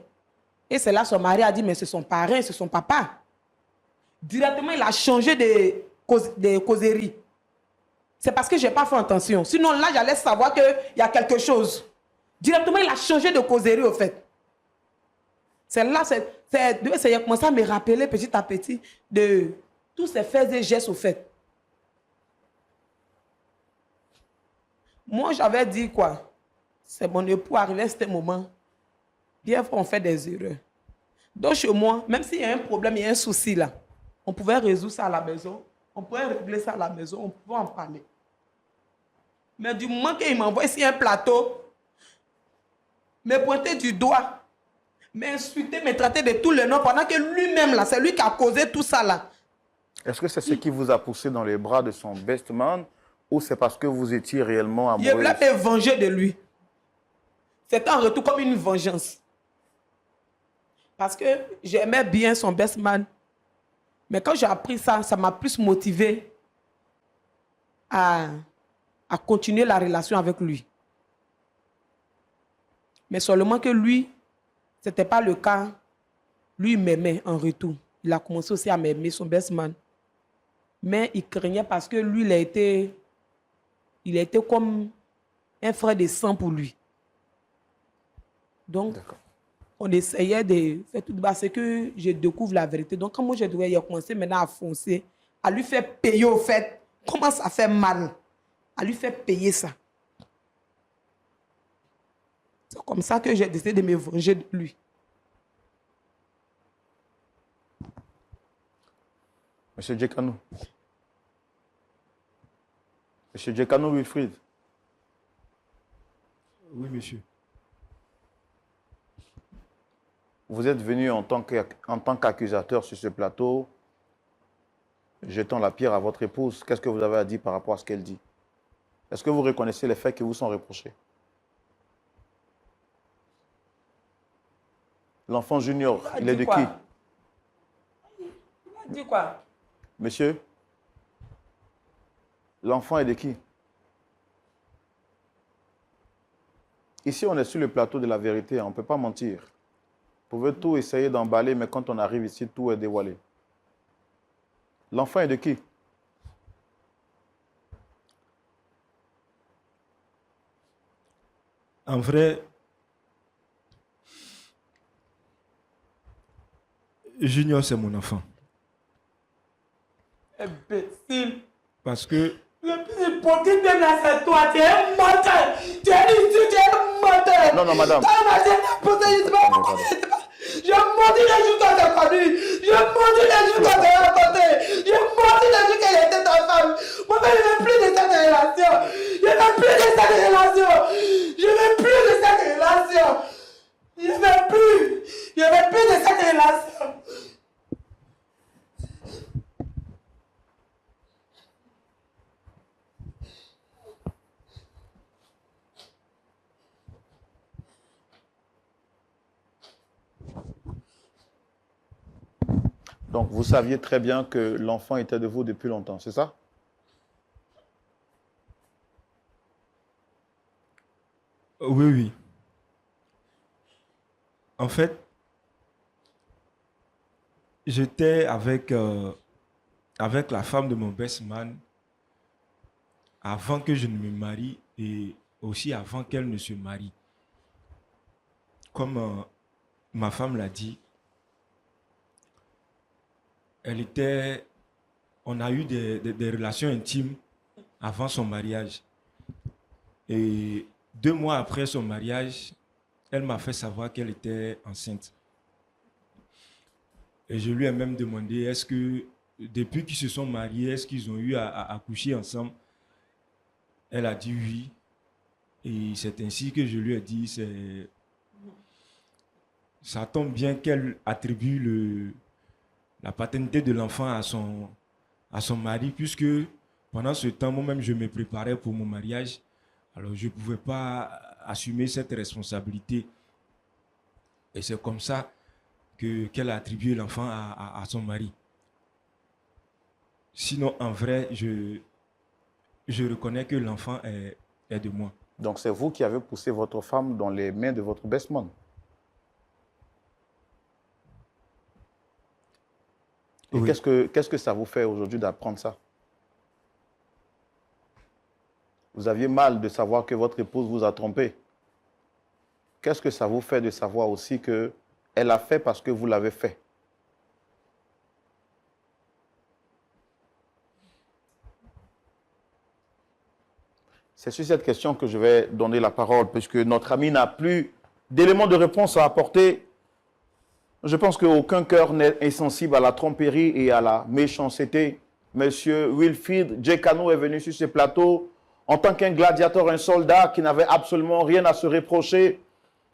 Et c'est là son mari a dit, mais c'est son parrain, c'est son papa. Directement, il a changé de causerie. C'est parce que je n'ai pas fait attention. Sinon, là, j'allais savoir qu'il y a quelque chose. Directement, il a changé de causerie, au fait. C'est là, il a commencé à me rappeler petit à petit de tous ces faits et gestes, au fait. Moi, j'avais dit quoi? C'est mon époux arrivé à ce moment. Bien, on fait des erreurs. Donc, chez moi, même s'il y a un problème, il y a un souci là, on pouvait résoudre ça à la maison, on pouvait régler ça à la maison, on pouvait en parler. Mais du moment qu'il m'envoie ici un plateau, me pointer du doigt, m'insulter, me traiter de tous les noms, pendant que lui-même, là, c'est lui qui a causé tout ça là. Est-ce que c'est ce qui vous a poussé dans les bras de son best man ou c'est parce que vous étiez réellement amoureux? Il voulait me venger de lui. C'était en retour comme une vengeance. Parce que j'aimais bien son best man. Mais quand j'ai appris ça, ça m'a plus motivé à continuer la relation avec lui. Mais seulement que lui, ce n'était pas le cas. Lui, il m'aimait en retour. Il a commencé aussi à m'aimer, son best man. Mais il craignait parce que lui, il a été comme un frère de sang pour lui. Donc, on essayait de faire tout bas. C'est que je découvre la vérité. Donc, quand moi, je devais commencer maintenant à foncer, à lui faire payer au fait, comment ça fait mal, à lui faire payer ça. C'est comme ça que j'ai décidé de me venger de lui. Monsieur Djekanou. Monsieur Djekanou Wilfried. Oui, monsieur. Vous êtes venu en tant qu'accusateur sur ce plateau, jetant la pierre à votre épouse. Qu'est-ce que vous avez à dire par rapport à ce qu'elle dit? Est-ce que vous reconnaissez les faits qui vous sont reprochés? L'enfant junior, il est de qui? Il a dit quoi? Monsieur, l'enfant est de qui? Ici, on est sur le plateau de la vérité, on ne peut pas mentir. Vous pouvez tout essayer d'emballer, mais quand on arrive ici, tout est dévoilé. L'enfant est de qui? En vrai, Junior, c'est mon enfant. Imbécile. Parce que Le plus hypocrite de là, c'est toi. Tu es un menteur. Tu es idiot, tu es un menteur. Non, non, madame. Je menti les jours quand t'as connu. Je menti les jours quand t'as raconté. Je menti les jours qu'elle était ta femme. Moi, je ne veux plus de cette relation. Je ne veux plus de cette relation. Je ne veux plus de cette relation. Je ne veux plus. Je ne veux plus de cette relation. Donc, vous saviez très bien que l'enfant était de vous depuis longtemps, c'est ça? oui, oui. En fait, j'étais avec la femme de mon best man avant que je ne me marie et aussi avant qu'elle ne se marie. Comme ma femme l'a dit, on a eu des relations intimes avant son mariage. Et 2 mois après son mariage, elle m'a fait savoir qu'elle était enceinte. Et je lui ai même demandé, est-ce que depuis qu'ils se sont mariés, est-ce qu'ils ont eu à accoucher ensemble? Elle a dit oui. Et c'est ainsi que je lui ai dit, ça tombe bien qu'elle attribue la paternité de l'enfant à son mari, puisque pendant ce temps, moi-même, je me préparais pour mon mariage. Alors, je ne pouvais pas assumer cette responsabilité. Et c'est comme ça qu'elle a attribué l'enfant à son mari. Sinon, en vrai, je reconnais que l'enfant est de moi. Donc, c'est vous qui avez poussé votre femme dans les mains de votre best man. Et Oui. qu'est-ce que ça vous fait aujourd'hui d'apprendre ça? Vous aviez mal de savoir que votre épouse vous a trompé. Qu'est-ce que ça vous fait de savoir aussi qu'elle a fait parce que vous l'avez fait? C'est sur cette question que je vais donner la parole, puisque notre ami n'a plus d'éléments de réponse à apporter. Je pense qu'aucun cœur n'est insensible à la tromperie et à la méchanceté. Monsieur Wilfried Djekano est venu sur ce plateau en tant qu'un gladiateur, un soldat qui n'avait absolument rien à se reprocher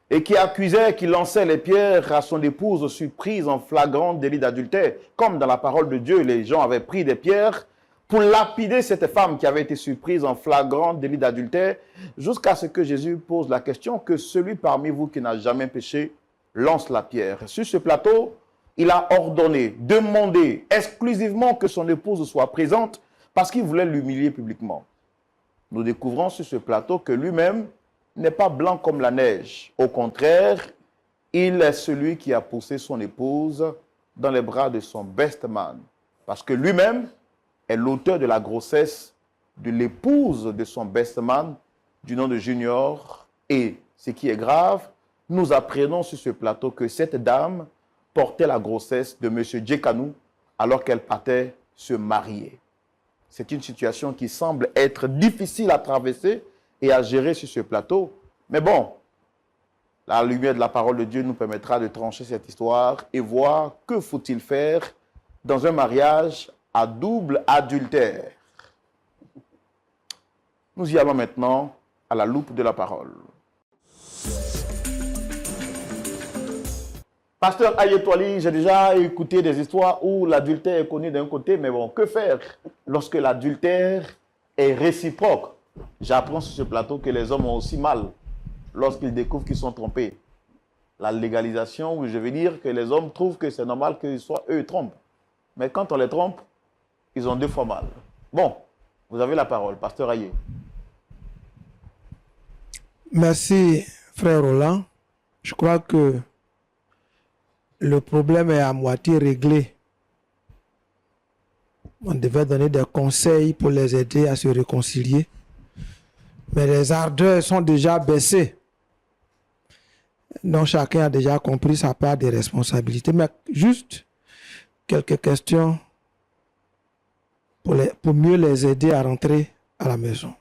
et qui accusait, qui lançait les pierres à son épouse surprise en flagrant délit d'adultère. Comme dans la parole de Dieu, les gens avaient pris des pierres pour lapider cette femme qui avait été surprise en flagrant délit d'adultère, jusqu'à ce que Jésus pose la question que celui parmi vous qui n'a jamais péché lance la pierre. Sur ce plateau, il a ordonné, demandé exclusivement que son épouse soit présente parce qu'il voulait l'humilier publiquement. Nous découvrons sur ce plateau que lui-même n'est pas blanc comme la neige. Au contraire, il est celui qui a poussé son épouse dans les bras de son best man. Parce que lui-même est l'auteur de la grossesse de l'épouse de son best man, du nom de Junior. Et ce qui est grave, nous apprenons sur ce plateau que cette dame portait la grossesse de M. Djekanou alors qu'elle partait se marier. C'est une situation qui semble être difficile à traverser et à gérer sur ce plateau. Mais bon, la lumière de la parole de Dieu nous permettra de trancher cette histoire et voir que faut-il faire dans un mariage à double adultère. Nous y allons maintenant à la loupe de la parole. Pasteur Ayetouali, j'ai déjà écouté des histoires où l'adultère est connu d'un côté, mais bon, que faire lorsque l'adultère est réciproque? J'apprends sur ce plateau que les hommes ont aussi mal lorsqu'ils découvrent qu'ils sont trompés. La légalisation, oui, je veux dire que les hommes trouvent que c'est normal que soit eux trompent. Mais quand on les trompe, ils ont deux fois mal. Bon, vous avez la parole, Pasteur Ayé. Merci, frère Roland. Je crois que le problème est à moitié réglé. On devait donner des conseils pour les aider à se réconcilier. Mais les ardeurs sont déjà baissées. Donc chacun a déjà compris sa part de responsabilité. Mais juste quelques questions pour mieux les aider à rentrer à la maison.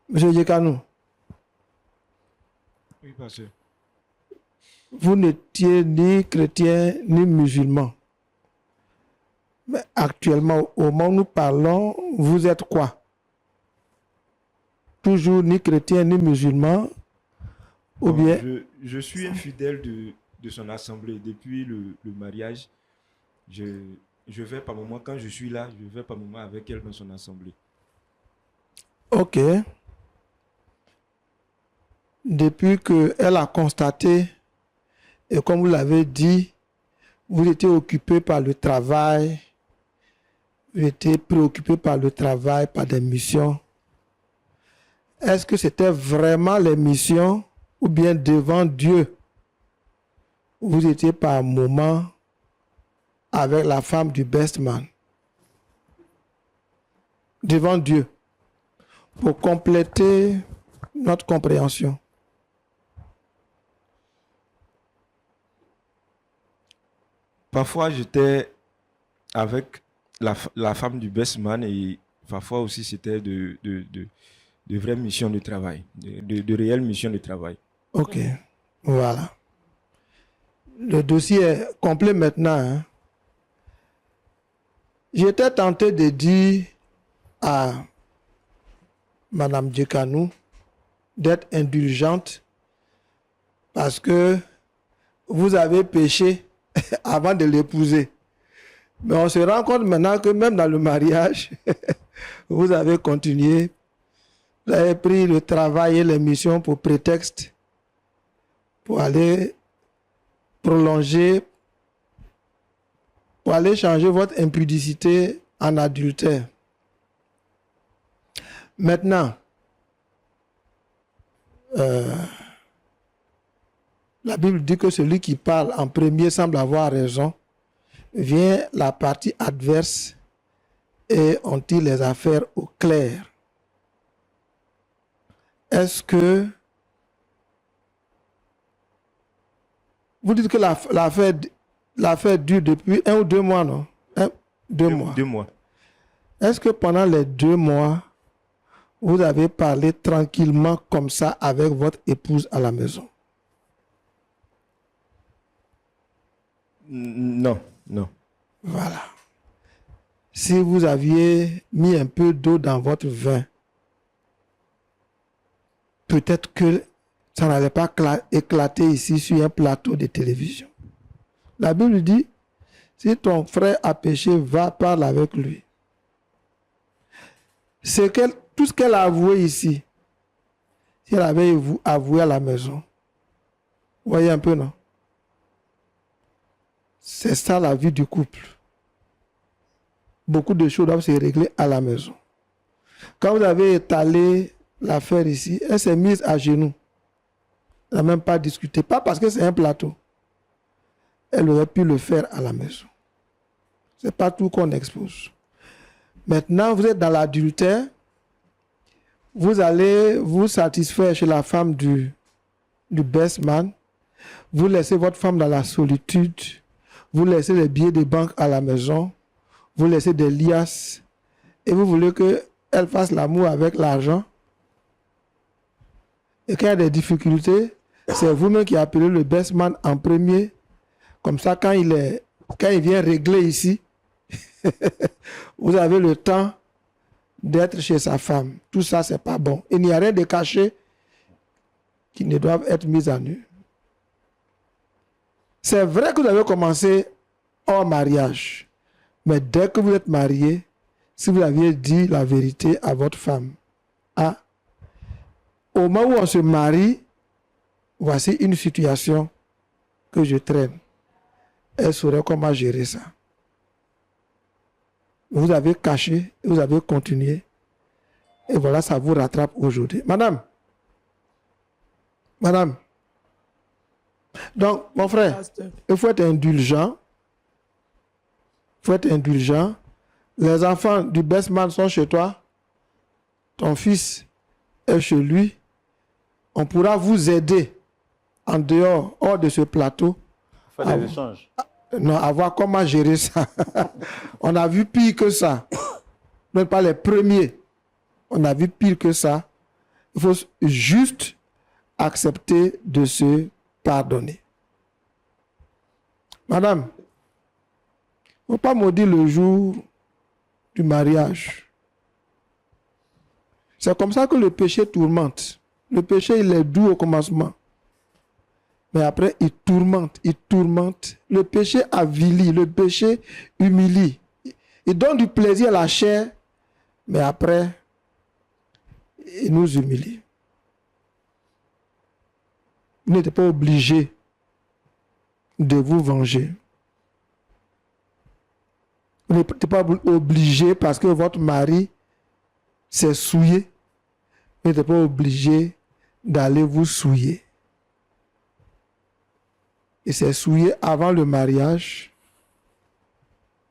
Monsieur Yekanou, Oui, pasteur. vous n'étiez ni chrétien ni musulman. Mais actuellement, au moment où nous parlons, vous êtes quoi? Toujours ni chrétien ni musulman? Ou Bon, bien... je suis un fidèle de son assemblée. Depuis le mariage, je vais par moment, quand je suis là, je vais par moment avec elle dans son assemblée. Ok. Depuis qu'elle a constaté, et comme vous l'avez dit, vous étiez occupé par le travail, vous étiez préoccupé par le travail, par des missions. Est-ce que c'était vraiment les missions ou bien devant Dieu, vous étiez par moment avec la femme du best man? Devant Dieu, pour compléter notre compréhension. Parfois, j'étais avec la femme du best man et parfois aussi c'était de vraies missions de travail, de réelles missions de travail. Ok, voilà. Le dossier est complet maintenant. Hein. J'étais tenté de dire à Madame Djekanou d'être indulgente parce que vous avez péché avant de l'épouser. Mais on se rend compte maintenant que même dans le mariage, vous avez continué. Vous avez pris le travail et les missions pour prétexte pour aller prolonger, pour aller changer votre impudicité en adultère. Maintenant, la Bible dit que celui qui parle en premier semble avoir raison. Vient la partie adverse et on tire les affaires au clair. Est-ce que vous dites que l'affaire dure depuis 1 ou 2 mois, non? 2 mois. 2 mois. Est-ce que pendant les 2 mois, vous avez parlé tranquillement comme ça avec votre épouse à la maison? Non, non. Voilà. Si vous aviez mis un peu d'eau dans votre vin, peut-être que ça n'allait pas éclater ici sur un plateau de télévision. La Bible dit, si ton frère a péché, va parler avec lui. Tout ce qu'elle a avoué ici, si elle avait avoué à la maison, vous voyez un peu, non? C'est ça la vie du couple. Beaucoup de choses doivent se régler à la maison. Quand vous avez étalé l'affaire ici, elle s'est mise à genoux. Elle n'a même pas discuté. Pas parce que c'est un plateau. Elle aurait pu le faire à la maison. Ce n'est pas tout qu'on expose. Maintenant, vous êtes dans l'adultère. Vous allez vous satisfaire chez la femme du best man. Vous laissez votre femme dans la solitude. Vous laissez les billets de banque à la maison. Vous laissez des liasses. Et vous voulez qu'elle fasse l'amour avec l'argent. Et quand il y a des difficultés, c'est vous-même qui appelez le best man en premier. Comme ça, quand il vient régler ici, vous avez le temps d'être chez sa femme. Tout ça, c'est pas bon. Il n'y a rien de caché. qui ne doivent être mises à nu. C'est vrai que vous avez commencé hors mariage, mais dès que vous êtes marié, si vous aviez dit la vérité à votre femme, ah, au moment où on se marie, voici une situation que je traîne. Elle saurait comment gérer ça. Vous avez caché, vous avez continué, et voilà, ça vous rattrape aujourd'hui. Madame, donc, mon frère, il faut être indulgent. Il faut être indulgent. Les enfants du best man sont chez toi. Ton fils est chez lui. On pourra vous aider en dehors, hors de ce plateau. Faire des échanges. Non, à voir comment gérer ça. On a vu pire que ça. Même pas les premiers. On a vu pire que ça. Il faut juste accepter de se pardonner. Madame, il ne faut pas maudire le jour du mariage. C'est comme ça que le péché tourmente. Le péché, il est doux au commencement. Mais après, il tourmente, il tourmente. Le péché avilit, le péché humilie. Il donne du plaisir à la chair, mais après, il nous humilie. Vous n'êtes pas obligé de vous venger. Vous n'êtes pas obligé parce que votre mari s'est souillé. Vous n'êtes pas obligé d'aller vous souiller. Il s'est souillé avant le mariage.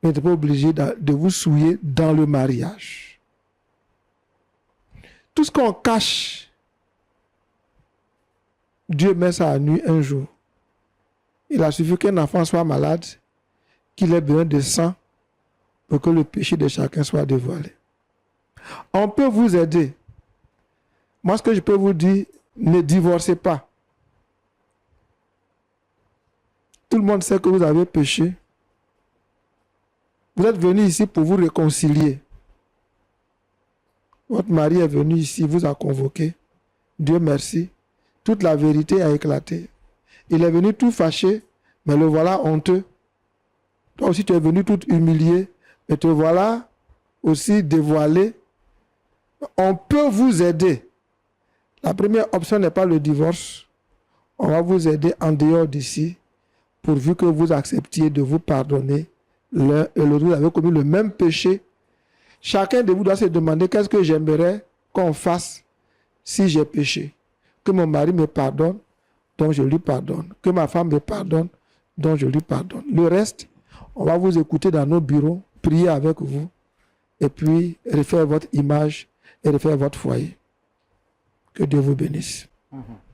Vous n'êtes pas obligé de vous souiller dans le mariage. Tout ce qu'on cache, Dieu met ça à nu un jour. Il a suffi qu'un enfant soit malade, qu'il ait besoin de sang pour que le péché de chacun soit dévoilé. On peut vous aider. Moi, ce que je peux vous dire, ne divorcez pas. Tout le monde sait que vous avez péché. Vous êtes venu ici pour vous réconcilier. Votre mari est venu ici, vous a convoqué. Dieu merci. Toute la vérité a éclaté. Il est venu tout fâché, mais le voilà honteux. Toi aussi, tu es venu tout humilié, mais te voilà aussi dévoilé. On peut vous aider. La première option n'est pas le divorce. On va vous aider en dehors d'ici, pourvu que vous acceptiez de vous pardonner. L'un et l'autre, vous avez commis le même péché. Chacun de vous doit se demander qu'est-ce que j'aimerais qu'on fasse si j'ai péché. Que mon mari me pardonne, donc je lui pardonne. Que ma femme me pardonne, donc je lui pardonne. Le reste, on va vous écouter dans nos bureaux, prier avec vous, et puis refaire votre image et refaire votre foyer. Que Dieu vous bénisse.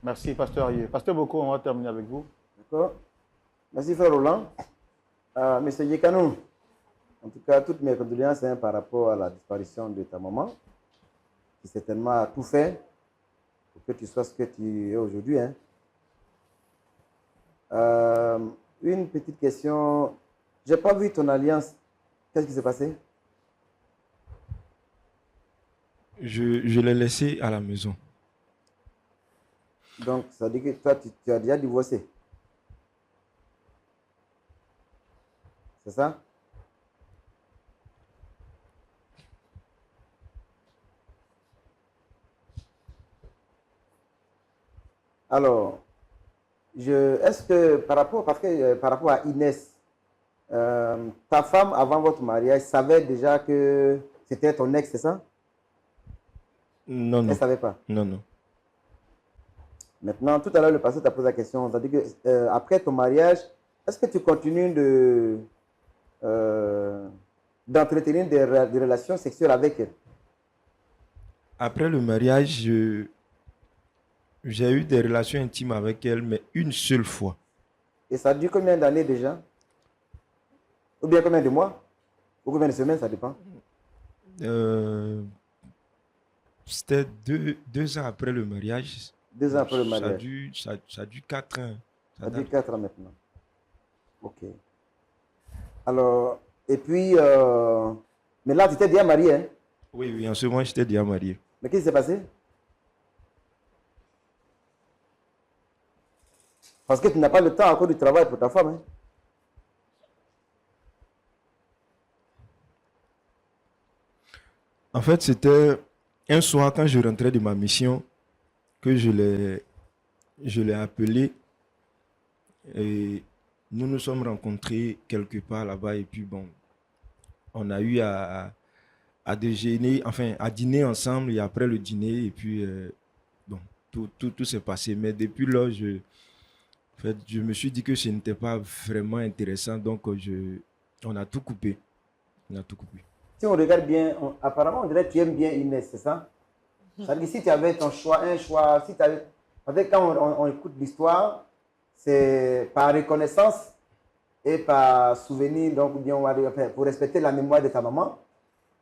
Merci, Pasteur Aye. Pasteur Boko, on va terminer avec vous. D'accord. Merci, Frère Roland. Monsieur Yekanou, en tout cas, toutes mes condoléances par rapport à la disparition de ta maman, qui certainement a tout fait pour que tu sois ce que tu es aujourd'hui. Une petite question. Je n'ai pas vu ton alliance. Qu'est-ce qui s'est passé? Je l'ai laissé à la maison. Donc, ça veut dire que toi, tu as déjà divorcé. C'est ça? Alors, est-ce que par rapport à Inès, ta femme avant votre mariage savait déjà que c'était ton ex, c'est ça? Non, Elle non. ne savait pas. Non, non. Maintenant, tout à l'heure, le pasteur t'a posé la question. C'est-à-dire que après ton mariage, est-ce que tu continues d'entretenir des relations sexuelles avec elle? Après le mariage, j'ai eu des relations intimes avec elle, mais une seule fois. Et ça dure combien d'années déjà? Ou bien combien de mois? Ou combien de semaines, ça dépend. C'était deux ans après le mariage. 2 ans après le mariage. Ça a dû 4 ans. Ça dure 4 ans maintenant. Ok. Alors, et puis, mais là, tu étais déjà marié, hein? Oui, oui, en ce moment, j'étais déjà marié. Mais qu'est-ce qui s'est passé? Parce que tu n'as pas le temps à cause du travail pour ta femme. Hein. En fait, c'était un soir quand je rentrais de ma mission que je l'ai appelé et nous nous sommes rencontrés quelque part là-bas et puis bon, on a eu à déjeuner, enfin à dîner ensemble et après le dîner et puis bon, tout s'est passé. Mais depuis là, en fait, je me suis dit que ce n'était pas vraiment intéressant donc on a tout coupé. On a tout coupé. Si on regarde bien, apparemment, on dirait que tu aimes bien Inès, c'est ça? C'est-à-dire que si tu avais ton choix, si tu avais... Parce que quand on écoute l'histoire, c'est par reconnaissance et par souvenir, donc bien, on va dire, pour respecter la mémoire de ta maman,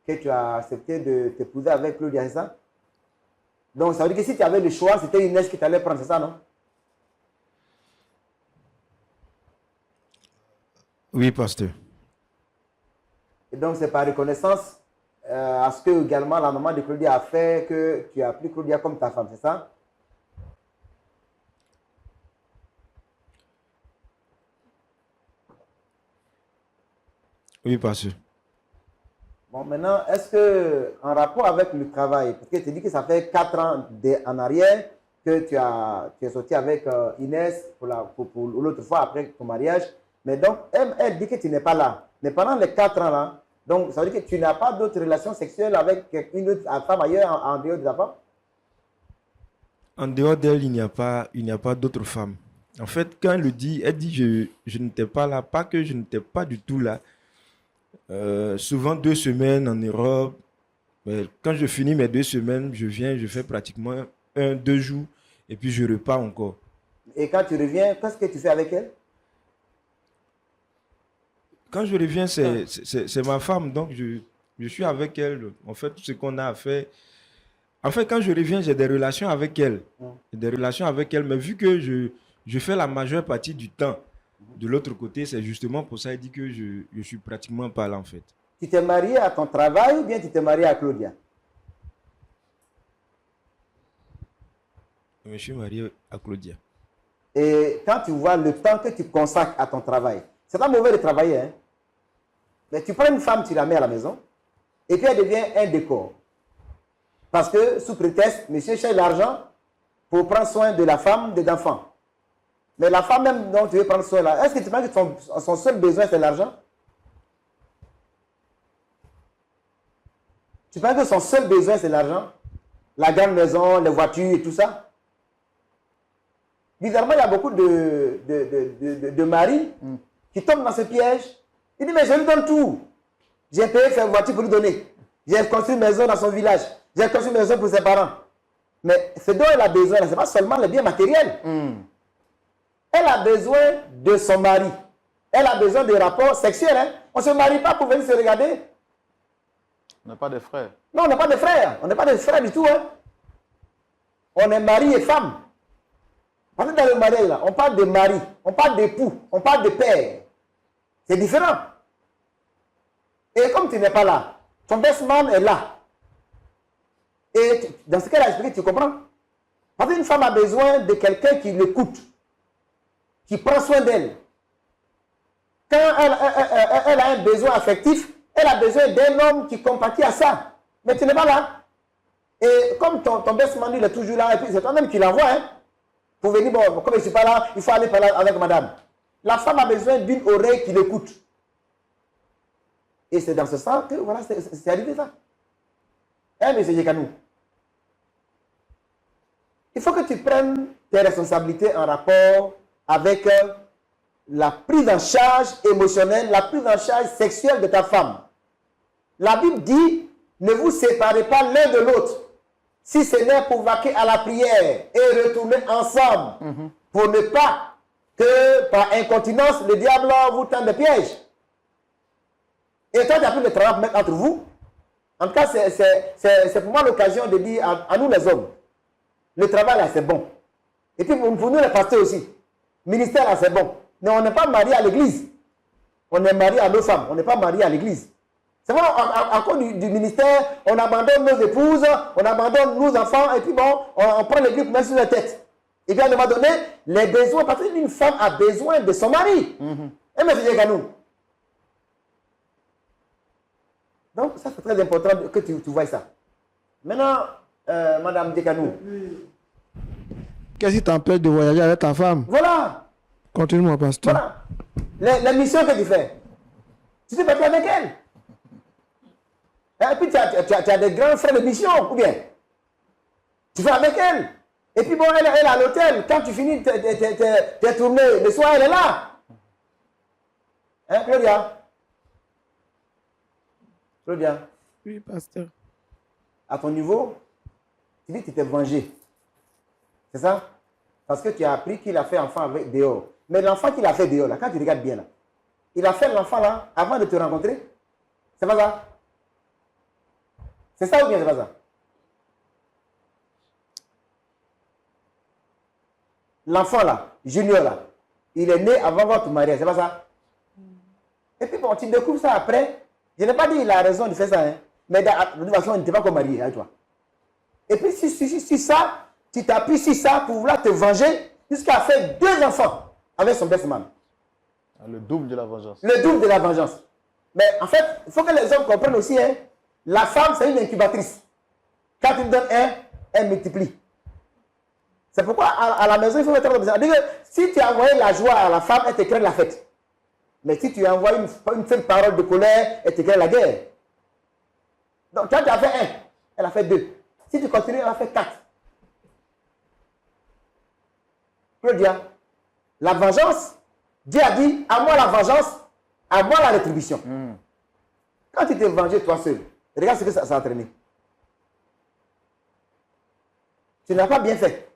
que tu as accepté de t'épouser avec Claudia, c'est ça? Donc ça veut dire que si tu avais le choix, c'était Inès qui t'allait prendre, c'est ça, non? Oui, pasteur. Et donc, c'est par reconnaissance à ce que également la maman de Claudia a fait que tu as pris Claudia comme ta femme, c'est ça? Oui, pasteur. Bon, maintenant, est-ce que, en rapport avec le travail, parce que tu dis que ça fait 4 ans en arrière que tu es sorti avec Inès pour l'autre fois après ton mariage, mais donc, elle dit que tu n'es pas là. Mais pendant les 4 ans là, donc ça veut dire que tu n'as pas d'autres relations sexuelles avec une autre femme ailleurs en dehors de ta femme? En dehors d'elle, il n'y a pas d'autre femme. En fait, quand elle le dit, elle dit je n'étais pas là, pas que je n'étais pas du tout là. Souvent 2 semaines en Europe. Mais quand je finis mes 2 semaines, je viens, je fais pratiquement 1-2 jours et puis je repars encore. Et quand tu reviens, qu'est-ce que tu fais avec elle? Quand je reviens, c'est ma femme, donc je suis avec elle. En fait, tout ce qu'on a à faire. En fait, quand je reviens, j'ai des relations avec elle. Des relations avec elle, mais vu que je fais la majeure partie du temps de l'autre côté, c'est justement pour ça qu'il dit que je suis pratiquement pas là, en fait. Tu t'es marié à ton travail ou bien tu t'es marié à Claudia? Je suis marié à Claudia. Et quand tu vois le temps que tu consacres à ton travail, c'est pas mauvais de travailler, hein? Mais tu prends une femme, tu la mets à la maison, et puis elle devient un décor. Parce que, sous prétexte, monsieur cherche l'argent pour prendre soin de la femme, des enfants. Mais la femme même dont tu veux prendre soin là, est-ce que tu penses que son seul besoin c'est l'argent? Tu penses que son seul besoin c'est l'argent? La grande maison, les voitures et tout ça? Bizarrement, il y a beaucoup de maris qui tombent dans ce piège. Il dit, mais je lui donne tout. J'ai payé sa voiture pour lui donner. J'ai construit une maison dans son village. J'ai construit une maison pour ses parents. Mais ce dont elle a besoin, ce n'est pas seulement les biens matériels. Elle a besoin de son mari. Elle a besoin de rapports sexuels. Hein. On ne se marie pas pour venir se regarder. On n'a pas de frères. Non, on n'a pas de frères. On n'est pas de frères du tout. Hein. On est mari et femme. Parce que dans le mariage, là, on parle de mari, on parle d'époux, on parle de père. C'est différent. Et comme tu n'es pas là, ton best man est là. Et dans ce qu'elle a expliqué, tu comprends? Parce qu'une femme a besoin de quelqu'un qui l'écoute, qui prend soin d'elle. Quand elle a un besoin affectif, elle a besoin d'un homme qui compatit à ça. Mais tu n'es pas là. Et comme ton best man, il est toujours là, et puis c'est toi-même qui l'envoie, hein? Pour venir, bon, comme je ne suis pas là, il faut aller parler avec madame. La femme a besoin d'une oreille qui l'écoute. Et c'est dans ce sens que, voilà, c'est arrivé ça. Hein, M. Yekanou? Il faut que tu prennes tes responsabilités en rapport avec la prise en charge émotionnelle, la prise en charge sexuelle de ta femme. La Bible dit, ne vous séparez pas l'un de l'autre. Si ce n'est pour vaquer à la prière et retourner ensemble, pour ne pas que par incontinence, le diable vous tende des pièges. Et toi, tu as pris le travail pour mettre entre vous. En tout cas, c'est pour moi l'occasion de dire à nous les hommes, le travail là, c'est bon. Et puis pour nous les pasteurs aussi, le ministère là, c'est bon. Mais on n'est pas marié à l'église. On est marié à nos femmes, on n'est pas marié à l'église. C'est vrai, à cause du ministère, on abandonne nos épouses, on abandonne nos enfants, et puis bon, on prend l'église pour mettre sur la tête. Et puis à un moment donné, les besoins, parce qu'une femme a besoin de son mari. Et M. Djekanou. Donc, ça c'est très important que tu vois ça. Maintenant, Madame Djekanou. Qu'est-ce qui t'empêche de voyager avec ta femme? Voilà. Continue, mon pasteur. Voilà. La mission que tu fais. Tu sais partir avec elle. Et puis tu as des grands frères de mission, ou bien tu vas avec elle. Et puis bon, elle est à l'hôtel. Quand tu finis tes tournées, le soir, elle est là. Hein, Claudia? Claudia? Oui, pasteur. À ton niveau, tu dis que tu t'es vengé. C'est ça? Parce que tu as appris qu'il a fait enfant avec dehors. Mais l'enfant qu'il a fait dehors, là, quand tu regardes bien, là, il a fait l'enfant là avant de te rencontrer. C'est pas ça? C'est ça ou bien c'est pas ça? L'enfant là, Junior là, il est né avant votre mariage, c'est pas ça? Et puis bon, tu découvres ça après. Je n'ai pas dit qu'il a raison de faire ça, hein. Mais de toute façon, il n'était pas comme marié avec toi. Et puis si ça, tu t'appuies sur ça pour vouloir te venger jusqu'à faire 2 enfants avec son best man. Le double de la vengeance. Le double de la vengeance. Mais en fait, il faut que les hommes comprennent aussi, hein, la femme, c'est une incubatrice. Quand tu me donnes un, elle multiplie. C'est pourquoi à la maison, il faut mettre attention. C'est-à-dire que si tu as envoyé la joie à la femme, elle te crée la fête. Mais si tu envoies une seule parole de colère, elle te crée la guerre. Donc quand tu as fait 1, elle a fait 2. Si tu continues, elle a fait 4. Claudia, la vengeance, Dieu a dit, à moi la vengeance, à moi la rétribution. Quand tu t'es vengé toi seul, regarde ce que ça a entraîné. Tu n'as pas bien fait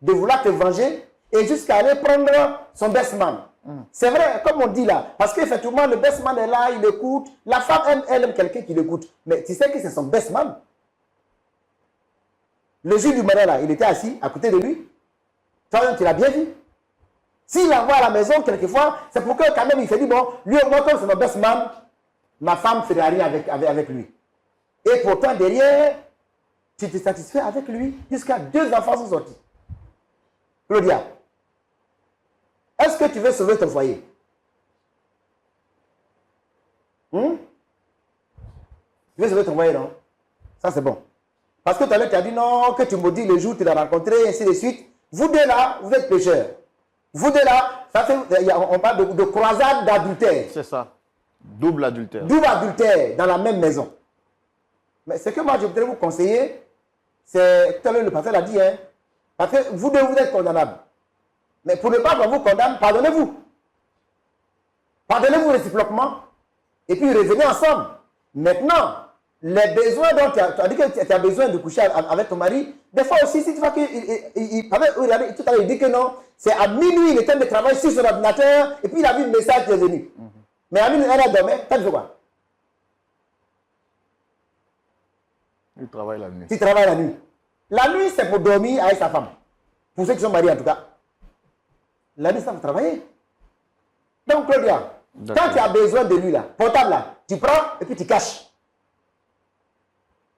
de vouloir te venger et jusqu'à aller prendre son best man. C'est vrai, comme on dit là, parce qu'effectivement, le best man est là, il écoute. La femme, elle aime quelqu'un qui l'écoute. Mais tu sais que c'est son best man. Le jour du mariage là, il était assis à côté de lui. Toi-même, tu l'as bien vu. S'il l'envoie à la maison, quelquefois, c'est pour que quand même il se dit, bon, lui au moins comme c'est mon best man, ma femme ne fera rien avec lui. Et pourtant, derrière, tu te satisfais avec lui jusqu'à 2 enfants sont sortis. Claudia, est-ce que tu veux sauver ton foyer? Tu veux sauver ton foyer, non? Ça, c'est bon. Parce que tout à l'heure, tu as dit non, que tu maudis le jour où tu l'as rencontré, et ainsi de suite. Vous deux là, vous êtes pécheurs. Vous deux là, ça fait, on parle de croisade d'adultère. C'est ça. Double adultère. Double adultère dans la même maison. Mais ce que moi, je voudrais vous conseiller, c'est, tout à l'heure, le pasteur l'a dit, hein, parce que vous deux, vous êtes condamnables. Mais pour ne pas qu'on vous condamne, pardonnez-vous. Pardonnez-vous réciproquement. Et puis revenez ensemble. Maintenant, les besoins dont tu as dit que tu as besoin de coucher avec ton mari, des fois aussi, si tu vois qu'il tout à l'heure, il dit que non, c'est à minuit, il est temps de travailler sur son ordinateur, et puis il a vu le message qui est venu. Mais à minuit, elle a dormi, tu fais quoi? Il travaille la nuit. Tu travailles la nuit. La nuit, c'est pour dormir avec sa femme. Pour ceux qui sont mariés, en tout cas. La nuit, ça va travailler. Donc, Claudia, quand tu as besoin de lui, là, portable, là, tu prends et puis tu caches.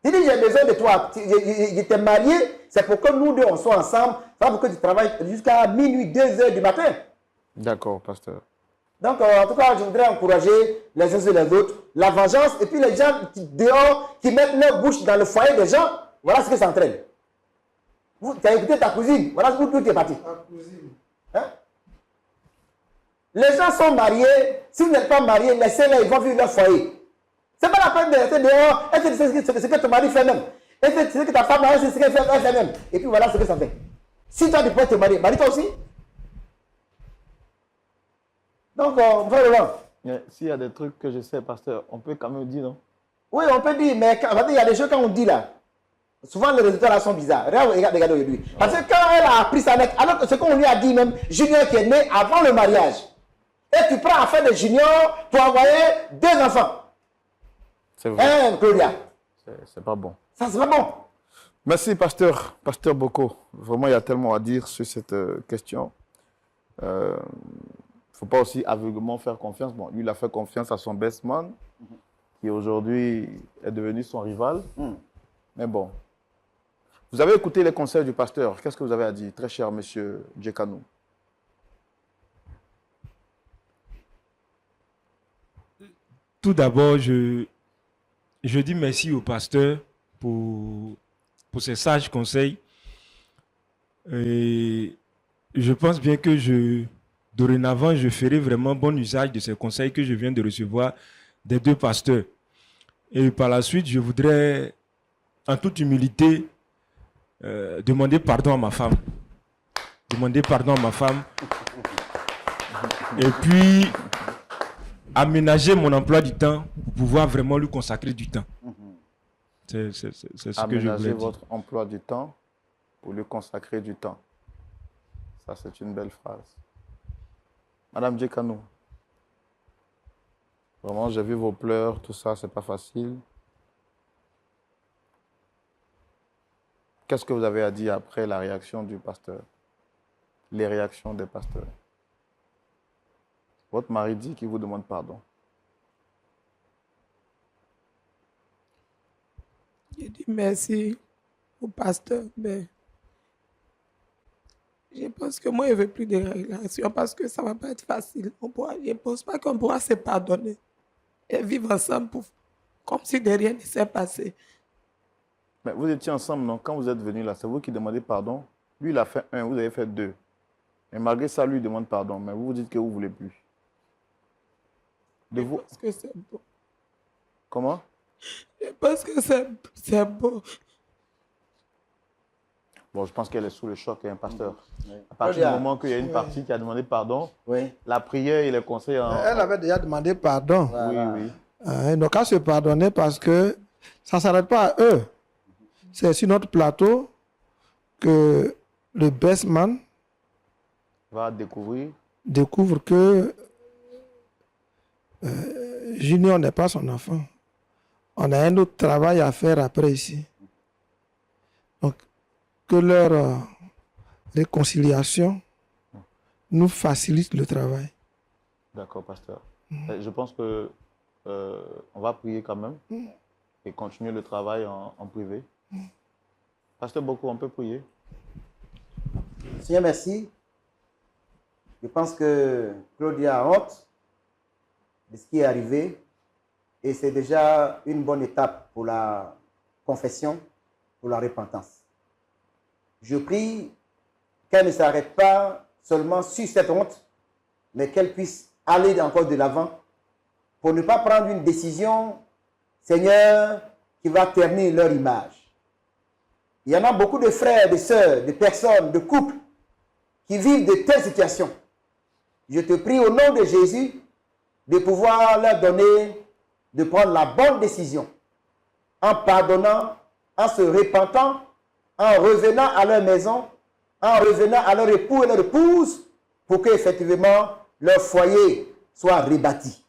Tu dis, j'ai besoin de toi. Je t'ai marié, c'est pour que nous deux, on soit ensemble. C'est pour que tu travailles jusqu'à minuit, 2 heures du matin. D'accord, pasteur. Donc, en tout cas, je voudrais encourager les uns et les autres, la vengeance, et puis les gens dehors qui mettent leur bouche dans le foyer des gens, voilà ce que ça entraîne. Tu as écouté ta cousine, voilà où tout est parti. Ta cousine. Hein? Les gens sont mariés, si vous n'êtes pas mariés, laissez-les, ils vont vivre leur foyer. Ce n'est pas la peine de rester dehors, et c'est ce que ton mari fait même. Et c'est ce que ta femme fait, c'est ce qu'elle fait même. Et puis voilà ce que ça fait. Si toi tu peux te marier, marie-toi aussi. Donc, on va le voir. S'il y a des trucs que je sais, pasteur, on peut quand même dire, non? Oui, on peut dire, mais il y a des choses quand on dit là. Souvent, les résultats là sont bizarres. Regardez aujourd'hui. Parce que quand elle a appris ça, alors que ce qu'on lui a dit même, Junior qui est né avant le mariage, et tu prends affaire de Junior pour envoyer 2 enfants. C'est vrai. Hein, Claudia? C'est pas bon. Ça, c'est pas bon. Merci, pasteur Boko. Vraiment, il y a tellement à dire sur cette question. Il ne faut pas aussi aveuglement faire confiance. Bon, lui, il a fait confiance à son best man, qui aujourd'hui est devenu son rival. Mais bon. Vous avez écouté les conseils du pasteur. Qu'est-ce que vous avez à dire, très cher monsieur Djekanou? Tout d'abord, je dis merci au pasteur pour ses sages conseils. Et je pense bien que dorénavant, je ferai vraiment bon usage de ces conseils que je viens de recevoir des deux pasteurs. Et par la suite, je voudrais, en toute humilité, demander pardon à ma femme. Demander pardon à ma femme. Et puis, aménager mon emploi du temps pour pouvoir vraiment lui consacrer du temps. C'est ce que je voulais Aménager dire. votre emploi du temps pour lui consacrer du temps. Ça, c'est une belle phrase. Madame Djekanou, vraiment, j'ai vu vos pleurs, tout ça, c'est pas facile. Qu'est-ce que vous avez à dire après la réaction du pasteur? Les réactions des pasteurs. Votre mari dit qu'il vous demande pardon. Je dis merci au pasteur, mais je pense que moi, je ne veux plus de relation parce que ça ne va pas être facile. Je ne pense pas qu'on pourra se pardonner et vivre ensemble comme si de rien ne s'est passé. Mais vous étiez ensemble, non? Quand vous êtes venus là, c'est vous qui demandez pardon. Lui, il a fait 1, vous avez fait 2. Et malgré ça, lui, il demande pardon. Mais vous dites que vous ne voulez plus. Je pense que c'est beau. Comment? Je pense que c'est beau. Bon, je pense qu'elle est sous le choc, un pasteur. Oui. À partir du moment qu'il y a une partie qui a demandé pardon, la prière et les conseils... Elle avait déjà demandé pardon. Voilà. Oui, oui. Donc, à se pardonner parce que ça ne s'arrête pas à eux. C'est sur notre plateau que le best man va découvre que Junior n'est pas son enfant. On a un autre travail à faire après ici. Donc, que leur réconciliation nous facilite le travail. D'accord, pasteur. Je pense que on va prier quand même et continuer le travail en privé. Pasteur Boko, on peut prier? Seigneur, merci. Je pense que Claudia a honte de ce qui est arrivé et c'est déjà une bonne étape pour la confession, pour la repentance. Je prie qu'elle ne s'arrête pas seulement sur cette honte, mais qu'elle puisse aller encore de l'avant pour ne pas prendre une décision, Seigneur, qui va ternir leur image. Il y en a beaucoup de frères, de sœurs, de personnes, de couples qui vivent de telles situations. Je te prie au nom de Jésus de pouvoir leur donner, de prendre la bonne décision en pardonnant, en se repentant, en revenant à leur maison, en revenant à leur époux et leur épouse pour qu'effectivement leur foyer soit rebâti.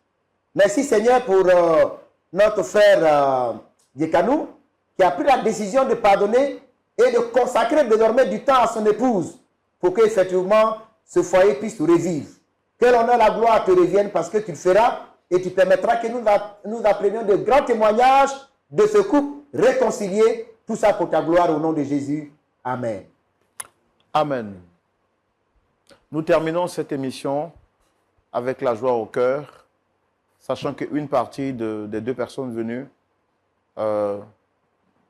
Merci Seigneur pour notre frère Djekanou qui a pris la décision de pardonner et de consacrer désormais du temps à son épouse pour qu'effectivement ce foyer puisse revivre. Que l'honneur et la gloire te reviennent parce que tu le feras et tu permettras que nous apprenions de grands témoignages de ce couple réconcilié. Tout ça pour ta gloire au nom de Jésus. Amen. Amen. Nous terminons cette émission avec la joie au cœur, sachant qu'une partie des deux personnes venues,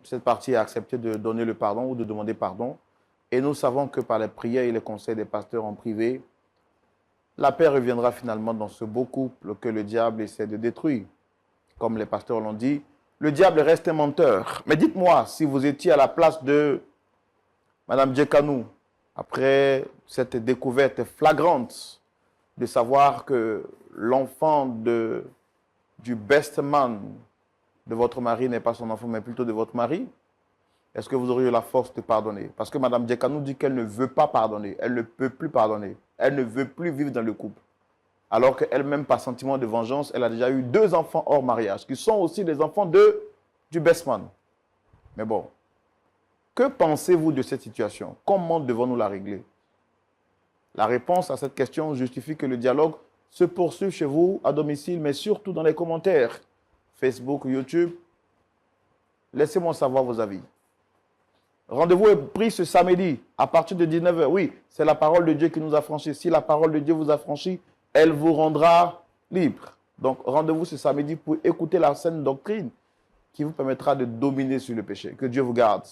cette partie a accepté de donner le pardon ou de demander pardon. Et nous savons que par les prières et les conseils des pasteurs en privé, la paix reviendra finalement dans ce beau couple que le diable essaie de détruire. Comme les pasteurs l'ont dit, le diable reste un menteur. Mais dites-moi, si vous étiez à la place de Mme Djekanou, après cette découverte flagrante de savoir que l'enfant du best man de votre mari n'est pas son enfant, mais plutôt de votre mari, est-ce que vous auriez la force de pardonner? Parce que Mme Djekanou dit qu'elle ne veut pas pardonner, elle ne peut plus pardonner, elle ne veut plus vivre dans le couple. Alors qu'elle-même, par sentiment de vengeance, elle a déjà eu 2 enfants hors mariage, qui sont aussi des enfants du best man. Mais bon, que pensez-vous de cette situation? Comment devons-nous la régler? La réponse à cette question justifie que le dialogue se poursuive chez vous, à domicile, mais surtout dans les commentaires. Facebook, YouTube. Laissez-moi savoir vos avis. Rendez-vous est pris ce samedi à partir de 19h. Oui, c'est la parole de Dieu qui nous a franchis. Si la parole de Dieu vous a franchi, elle vous rendra libre. Donc, rendez-vous ce samedi pour écouter la saine doctrine qui vous permettra de dominer sur le péché. Que Dieu vous garde.